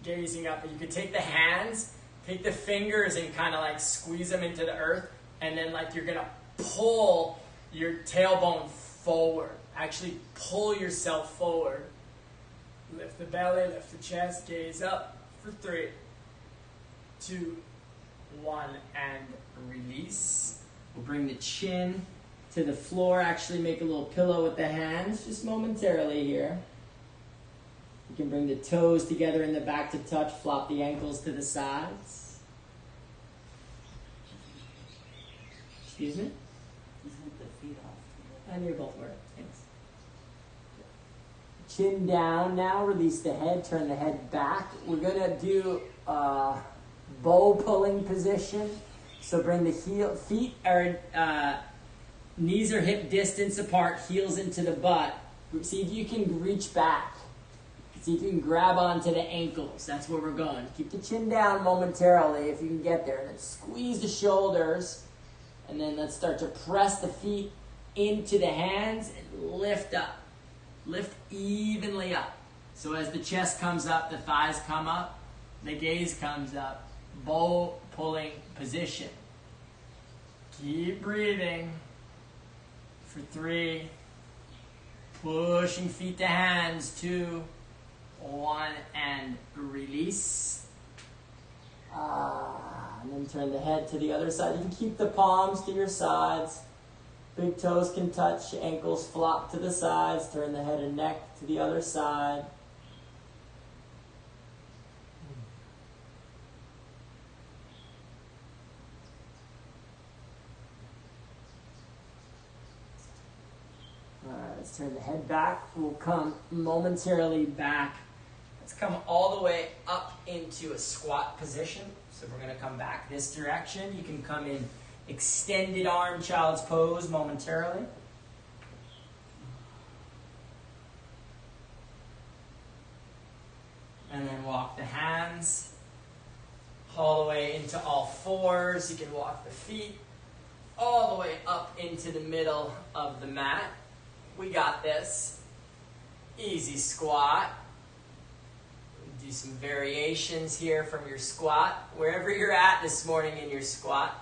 Gazing up. And you can take the hands, take the fingers and kind of like squeeze them into the earth. And then like you're going to pull your tailbone forward. Actually pull yourself forward. Lift the belly, lift the chest, gaze up for 3, 2, 1, and release. We'll bring the chin to the floor. Actually make a little pillow with the hands just momentarily here. You can bring the toes together in the back to touch. Flop the ankles to the sides. Excuse me? Just hit the feet off. And you're both working. Thanks. Chin down now. Release the head. Turn the head back. We're going to do a bow pulling position. So bring the feet are knees are hip distance apart. Heels into the butt. See if you can reach back. See if you can grab onto the ankles. That's where we're going. Keep the chin down momentarily if you can get there. And then squeeze the shoulders. And then let's start to press the feet into the hands and lift up. Lift evenly up. So as the chest comes up, the thighs come up, the gaze comes up. Bow pulling position. Keep breathing for 3. Pushing feet to hands. 2, 1, and release. And then turn the head to the other side. You can keep the palms to your sides. Big toes can touch, ankles flop to the sides. Turn the head and neck to the other side. All right, let's turn the head back. We'll come momentarily back. Let's come all the way up into a squat position. So we're going to come back this direction. You can come in extended arm child's pose momentarily. And then walk the hands all the way into all fours. You can walk the feet all the way up into the middle of the mat. We got this. Easy squat. Do some variations here from your squat. Wherever you're at this morning in your squat.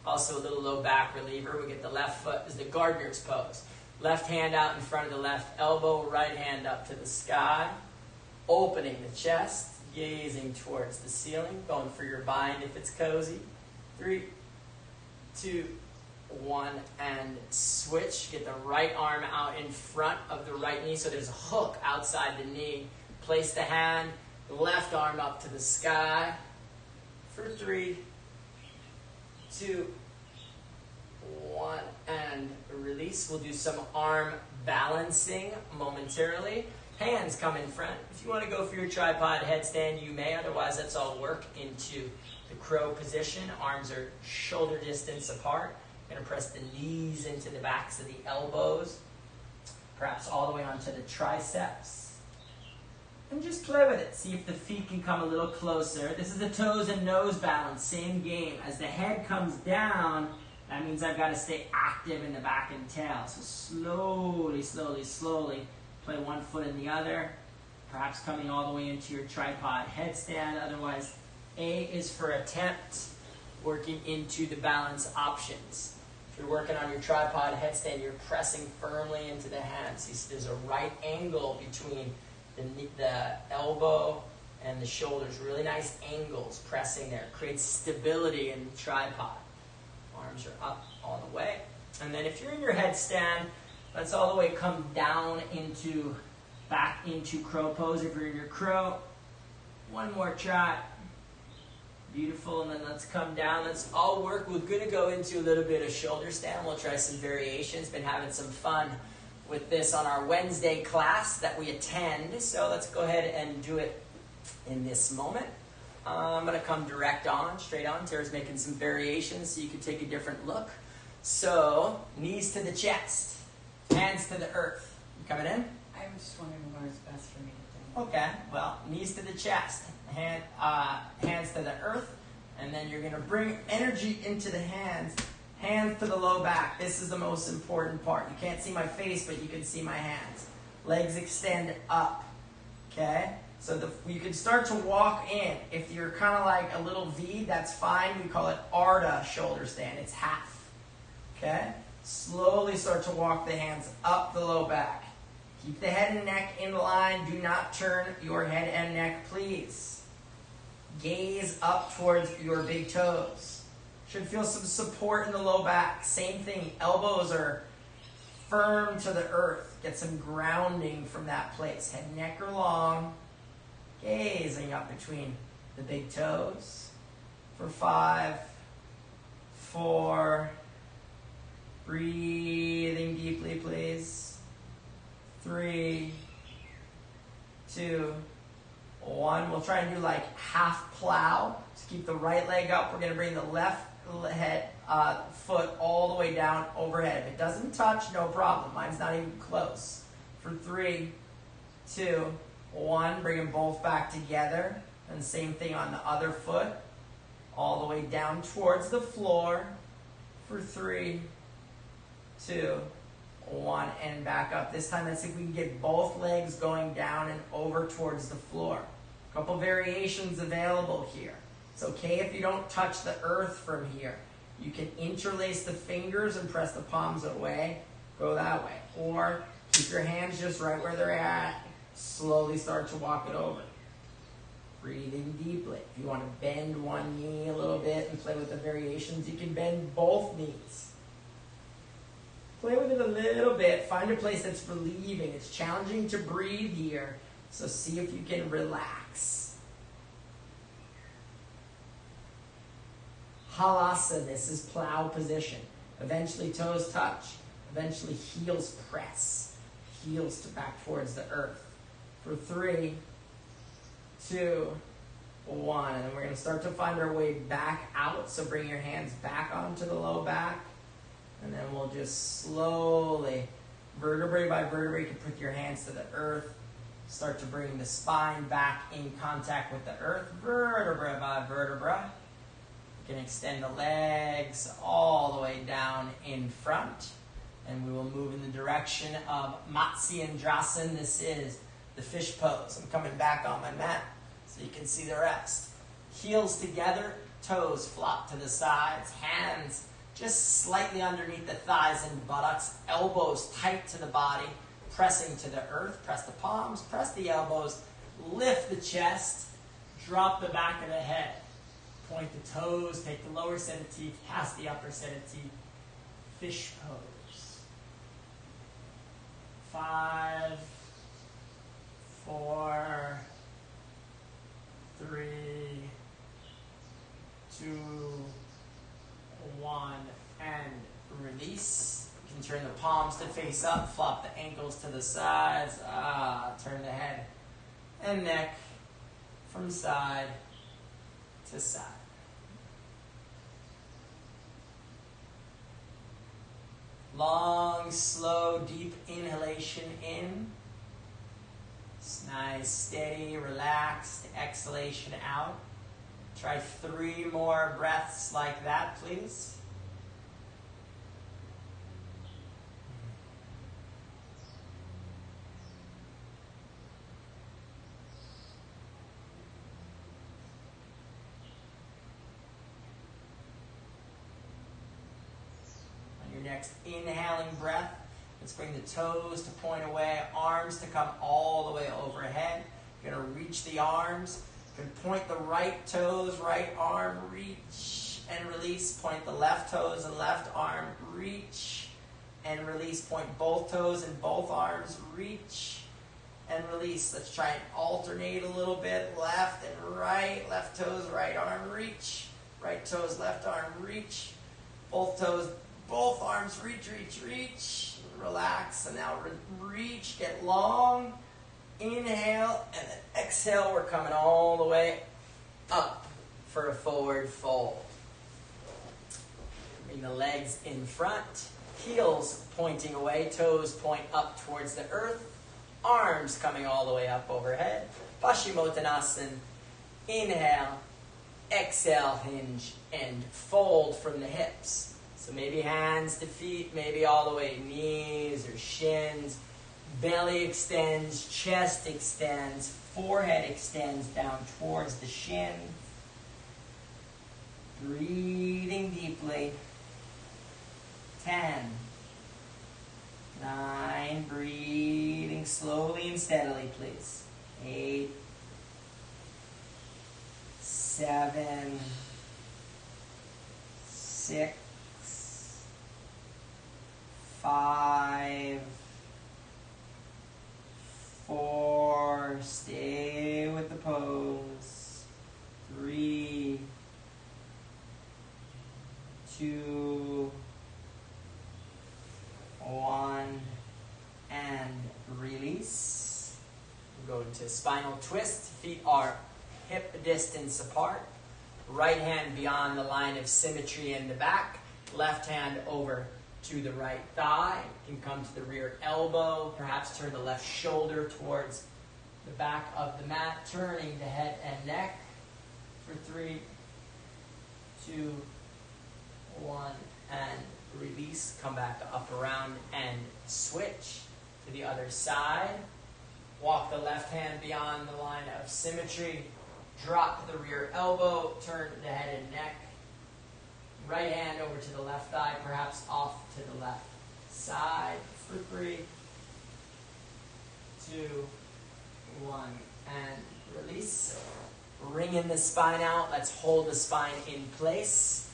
Also a little low back reliever. We get the left foot as the gardener's pose. Left hand out in front of the left elbow. Right hand up to the sky. Opening the chest. Gazing towards the ceiling. Going for your bind if it's cozy. 3, 2, 1, and switch. Get the right arm out in front of the right knee so there's a hook outside the knee. Place the hand, left arm up to the sky for 3, 2, 1, and release. We'll do some arm balancing momentarily. Hands come in front. If you want to go for your tripod headstand, you may. Otherwise, let's all work into the crow position. Arms are shoulder distance apart. You're going to press the knees into the backs of the elbows. Perhaps all the way onto the triceps. And just play with it. See if the feet can come a little closer. This is a toes and nose balance. Same game. As the head comes down, that means I've got to stay active in the back and tail. So slowly, slowly, slowly. Play one foot in the other. Perhaps coming all the way into your tripod headstand. Otherwise, A is for attempt. Working into the balance options. If you're working on your tripod headstand, you're pressing firmly into the hands. See, there's a right angle between the elbow and the shoulders. Really nice angles pressing there. Creates stability in the tripod. Arms are up all the way. And then if you're in your headstand, let's all the way come down into, back into crow pose. If you're in your crow, one more try. Beautiful, and then let's come down. Let's all work. We're going to go into a little bit of shoulder stand. We'll try some variations. Been having some fun with this on our Wednesday class that we attend. So let's go ahead and do it in this moment. I'm going to come direct on, straight on. Tara's making some variations so you can take a different look. So, knees to the chest, hands to the earth. You coming in? I was just wondering what is best for me to do. Okay, well, knees to the chest, hands to the earth, and then you're going to bring energy into the hands Hands to the low back. This is the most important part. You can't see my face, but you can see my hands. Legs extend up. Okay? So you can start to walk in. If you're kind of like a little V, that's fine. We call it Arda shoulder stand. It's half. Okay? Slowly start to walk the hands up the low back. Keep the head and neck in line. Do not turn your head and neck, please. Gaze up towards your big toes. Should feel some support in the low back. Same thing. Elbows are firm to the earth. Get some grounding from that place. Head and neck are long. Gazing up between the big toes. For 5, 4, breathing deeply, please. 3, 2, 1. We'll try and do like half plow. Just keep the right leg up. We're going to bring the left foot all the way down overhead. If it doesn't touch, no problem. Mine's not even close. For 3, 2, 1. Bring them both back together. And same thing on the other foot. All the way down towards the floor. For 3, 2, 1. And back up. This time, let's see if we can get both legs going down and over towards the floor. A couple variations available here. It's okay if you don't touch the earth from here. You can interlace the fingers and press the palms away. Go that way. Or keep your hands just right where they're at. Slowly start to walk it over. Breathing deeply. If you want to bend one knee a little bit and play with the variations, you can bend both knees. Play with it a little bit. Find a place that's relieving. It's challenging to breathe here. So see if you can relax. Halasa, this is plow position. Eventually toes touch. Eventually heels press. Heels to back towards the earth. For 3, 2, 1. And then we're going to start to find our way back out. So bring your hands back onto the low back. And then we'll just slowly, vertebrae by vertebrae, you can put your hands to the earth. Start to bring the spine back in contact with the earth, vertebra by vertebra. You can extend the legs all the way down in front. And we will move in the direction of Matsyendrasana. This is the fish pose. I'm coming back on my mat so you can see the rest. Heels together, toes flop to the sides, hands just slightly underneath the thighs and buttocks, elbows tight to the body, pressing to the earth. Press the palms, press the elbows, lift the chest, drop the back of the head. Point the toes, take the lower set of teeth past the upper set of teeth. Fish pose. 5, 4, 3, 2, 1, and release. You can turn the palms to face up, flop the ankles to the sides, turn the head and neck from side to side. Long, slow, deep inhalation in. Nice, steady, relaxed exhalation out. Try 3 more breaths like that, please. On your next inhaling breath, let's bring the toes to point away, arms to come all the way overhead. You're going to reach the arms. You can point the right toes, right arm, reach and release. Point the left toes and left arm, reach and release. Point both toes and both arms, reach and release. Let's try and alternate a little bit. Left and right, left toes, right arm, reach. Right toes, left arm, reach. Both toes, both arms, reach, reach, reach. Relax, and now reach, get long. Inhale, and then exhale. We're coming all the way up for a forward fold. Bring the legs in front, heels pointing away, toes point up towards the earth, arms coming all the way up overhead. Paschimottanasana. Inhale, exhale, hinge, and fold from the hips. So maybe hands to feet, maybe all the way knees or shins. Belly extends, chest extends, forehead extends down towards the shin. Breathing deeply. 10, 9, breathing slowly and steadily, please. 8, 7, 6, 5, 4, stay with the pose. 3, 2, 1, and release. We'll go into spinal twist. Feet are hip distance apart. Right hand beyond the line of symmetry in the back. Left hand over to the right thigh. You can come to the rear elbow. Perhaps turn the left shoulder towards the back of the mat, turning the head and neck for 3, 2, 1, and release. Come back up around and switch to the other side. Walk the left hand beyond the line of symmetry. Drop the rear elbow. Turn the head and neck. Right hand over to the left thigh, perhaps off to the left side for 3, 2, 1, and release. Wringing the spine out. Let's hold the spine in place.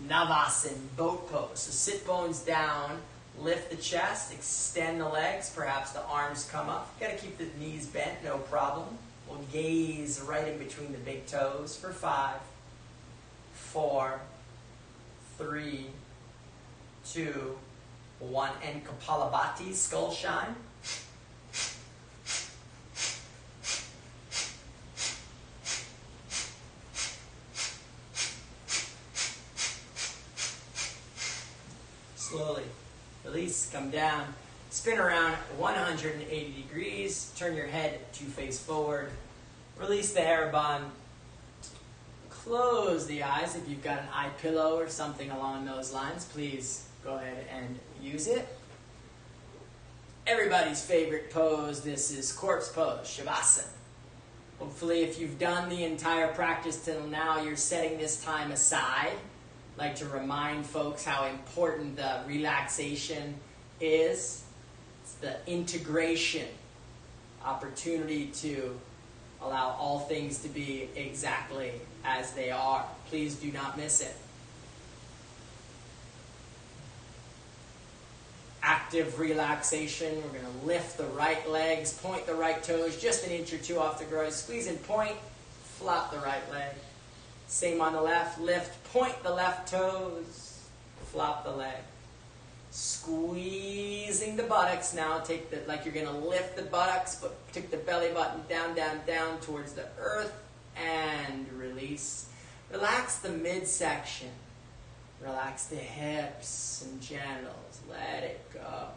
Navasana, boat pose. So sit bones down, lift the chest, extend the legs, perhaps the arms come up. Got to keep the knees bent, no problem. We'll gaze right in between the big toes for 5, 4, 3, 2, 1, and Kapalabhati, skull shine. Slowly release, come down, spin around 180 degrees, turn your head to face forward, release the hair bun, close the eyes. If you've got an eye pillow or something along those lines, please go ahead and use it. Everybody's favorite pose, this is corpse pose, Shavasana. Hopefully if you've done the entire practice till now, you're setting this time aside. I'd like to remind folks how important the relaxation is. It's the integration, opportunity to allow all things to be exactly as they are. Please do not miss it. Active relaxation. We're going to lift the right legs, point the right toes just an inch or two off the ground. Squeeze and point, flop the right leg. Same on the left. Lift, point the left toes, flop the leg. Squeezing the buttocks now. Take the, like you're going to lift the buttocks, but take the belly button down, down, down towards the earth and release. Relax the midsection. Relax the hips and genitals. Let it go.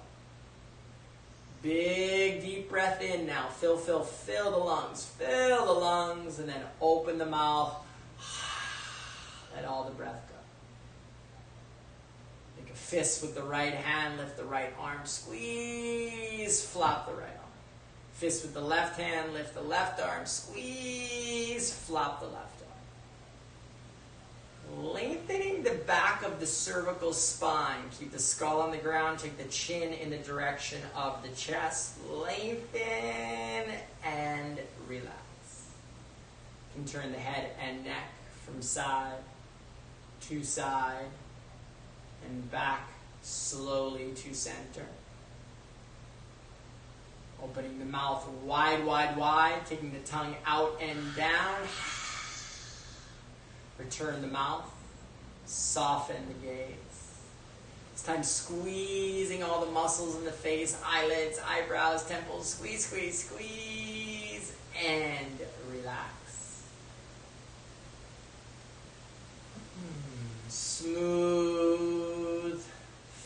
Big deep breath in now. Fill the lungs. Fill the lungs and then open the mouth. Let all the breath go. Make a fist with the right hand. Lift the right arm. Squeeze. Flop the right arm. Fist with the left hand. Lift the left arm. Squeeze. Flop the left arm. Lengthening the back of the cervical spine. Keep the skull on the ground. Take the chin in the direction of the chest. Lengthen and relax. You can turn the head and neck from side to side and back slowly to center. Opening the mouth wide, wide, wide. Taking the tongue out and down. Return the mouth. Soften the gaze. This time squeezing all the muscles in the face, eyelids, eyebrows, temples. Squeeze, squeeze, squeeze, and relax. Smooth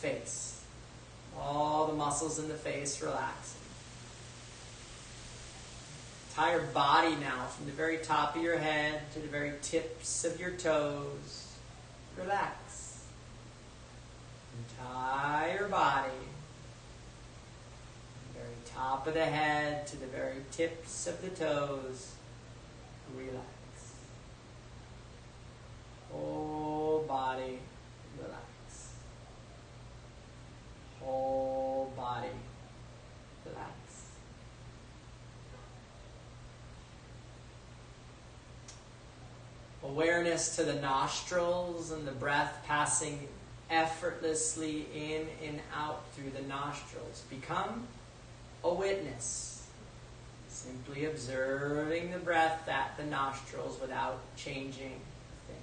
face. All the muscles in the face relaxing. Entire body now, from the very top of your head to the very tips of your toes. Relax. entire body, the very top of the head to the very tips of the toes. Relax. Whole body, relax. Whole body, relax. Awareness to the nostrils and the breath passing effortlessly in and out through the nostrils. Become a witness. Simply observing the breath at the nostrils without changing a thing.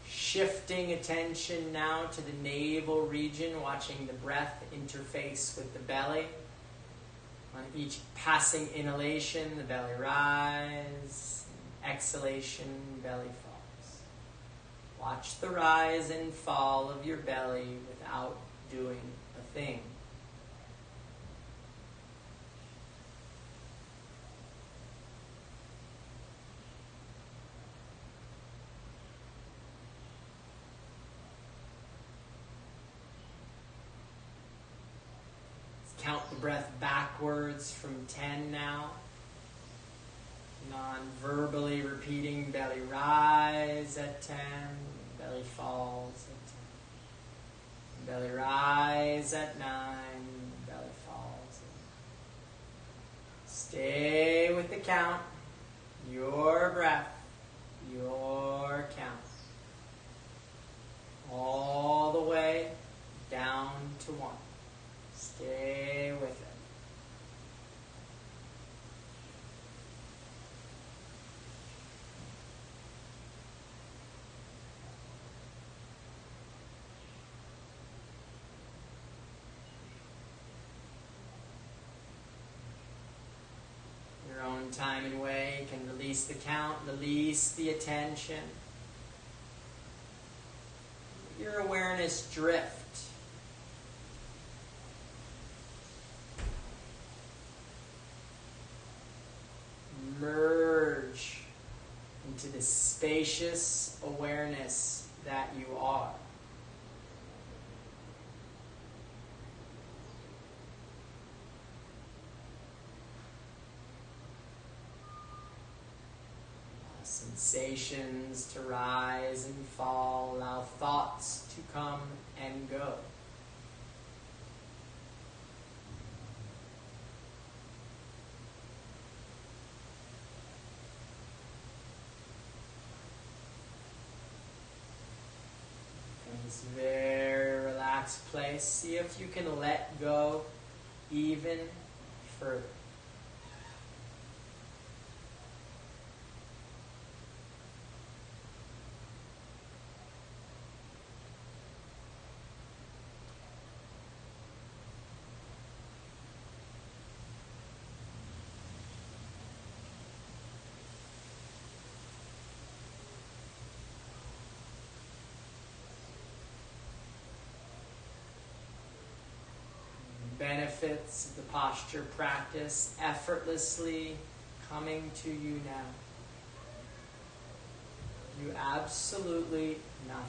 Shifting attention now to the navel region, watching the breath interface with the belly. On each passing inhalation, the belly rises. Exhalation, belly falls. Watch the rise and fall of your belly without doing a thing. Count the breath backwards from 10 now. Non-verbally repeating belly rise at 10, belly falls at 10. Belly rise at 9, belly falls at 9. Stay with the count, your breath, your count. All the way down to 1. Stay with it. Your own time and way, you can release the count, release the attention. Let your awareness drift. Merge into the spacious awareness that you are. Allow sensations to rise and fall. Allow thoughts to come and go. This very relaxed place. See if you can let go even further. Benefits of the posture practice effortlessly coming to you now. You absolutely nothing.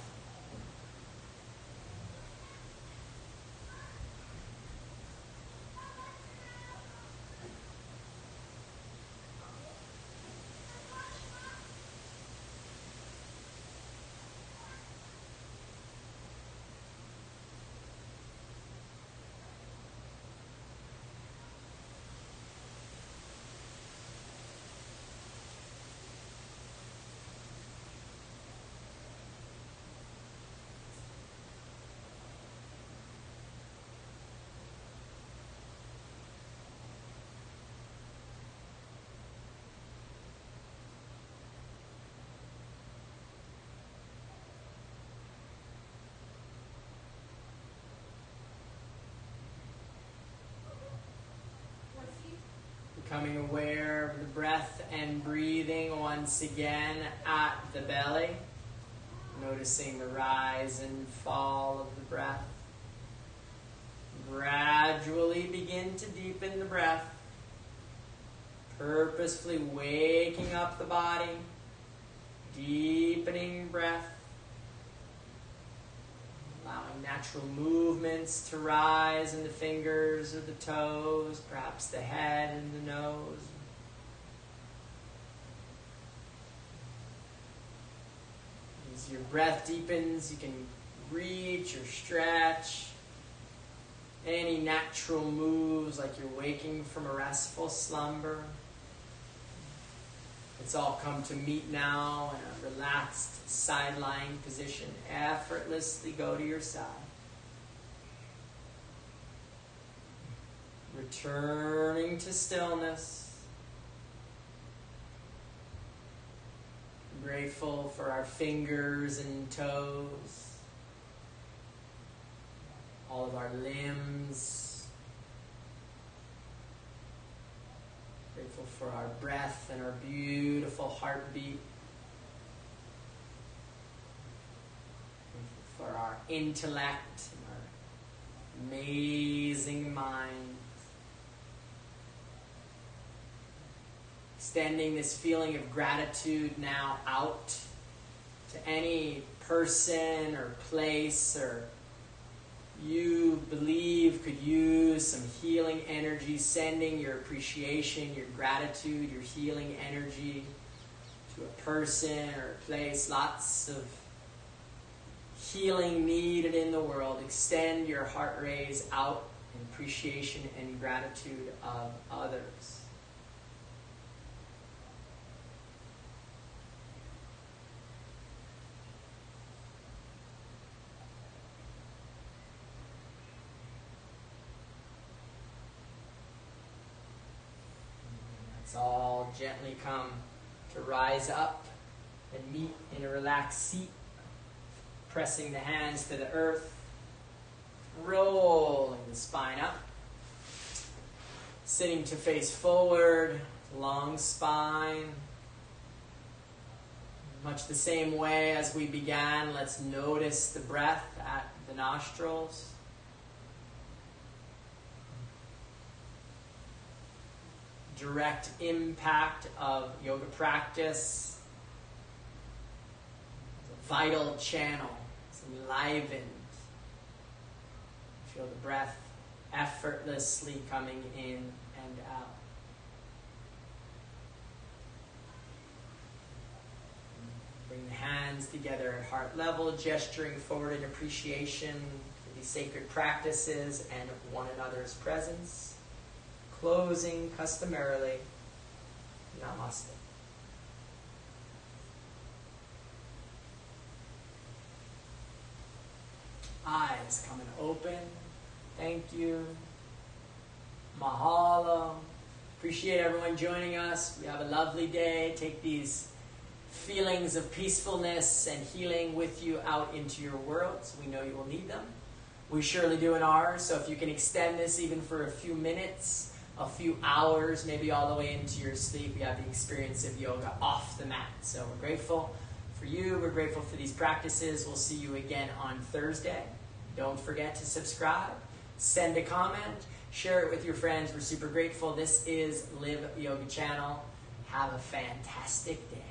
Becoming aware of the breath and breathing once again at the belly. Noticing the rise and fall of the breath. gradually begin to deepen the breath, purposefully waking up the body, deepening breath, allowing natural movements to rise in the fingers or the toes, perhaps the head and the nose. As your breath deepens, you can reach or stretch. Any natural moves, like you're waking from a restful slumber. It's all come to meet now in a relaxed side-lying position. Effortlessly go to your side. Returning to stillness. Grateful for our fingers and toes. All of our limbs. Grateful for our breath and our beautiful heartbeat. Grateful for our intellect and our amazing mind. Extending this feeling of gratitude now out to any person or place or you believe could use some healing energy, sending your appreciation, your gratitude, your healing energy to a person or a place. Lots of healing needed in the world. Extend your heart rays out in appreciation and gratitude of others. All gently come to rise up and meet in a relaxed seat, pressing the hands to the earth, rolling the spine up, sitting to face forward, long spine. Much the same way as we began, let's notice the breath at the nostrils. Direct impact of yoga practice. It's a vital channel. It's enlivened. Feel the breath effortlessly coming in and out. Bring the hands together at heart level, gesturing forward in appreciation for these sacred practices and one another's presence. Closing customarily, namaste. Eyes coming open. Thank you. Mahalo. Appreciate everyone joining us. We have a lovely day. Take these feelings of peacefulness and healing with you out into your worlds. We know you will need them. We surely do in ours. So if you can extend this even for a few minutes, a few hours, maybe all the way into your sleep, you have the experience of yoga off the mat. So we're grateful for you. We're grateful for these practices. We'll see you again on Thursday. Don't forget to subscribe, send a comment, share it with your friends. We're super grateful. This is Live Yoga Channel. Have a fantastic day.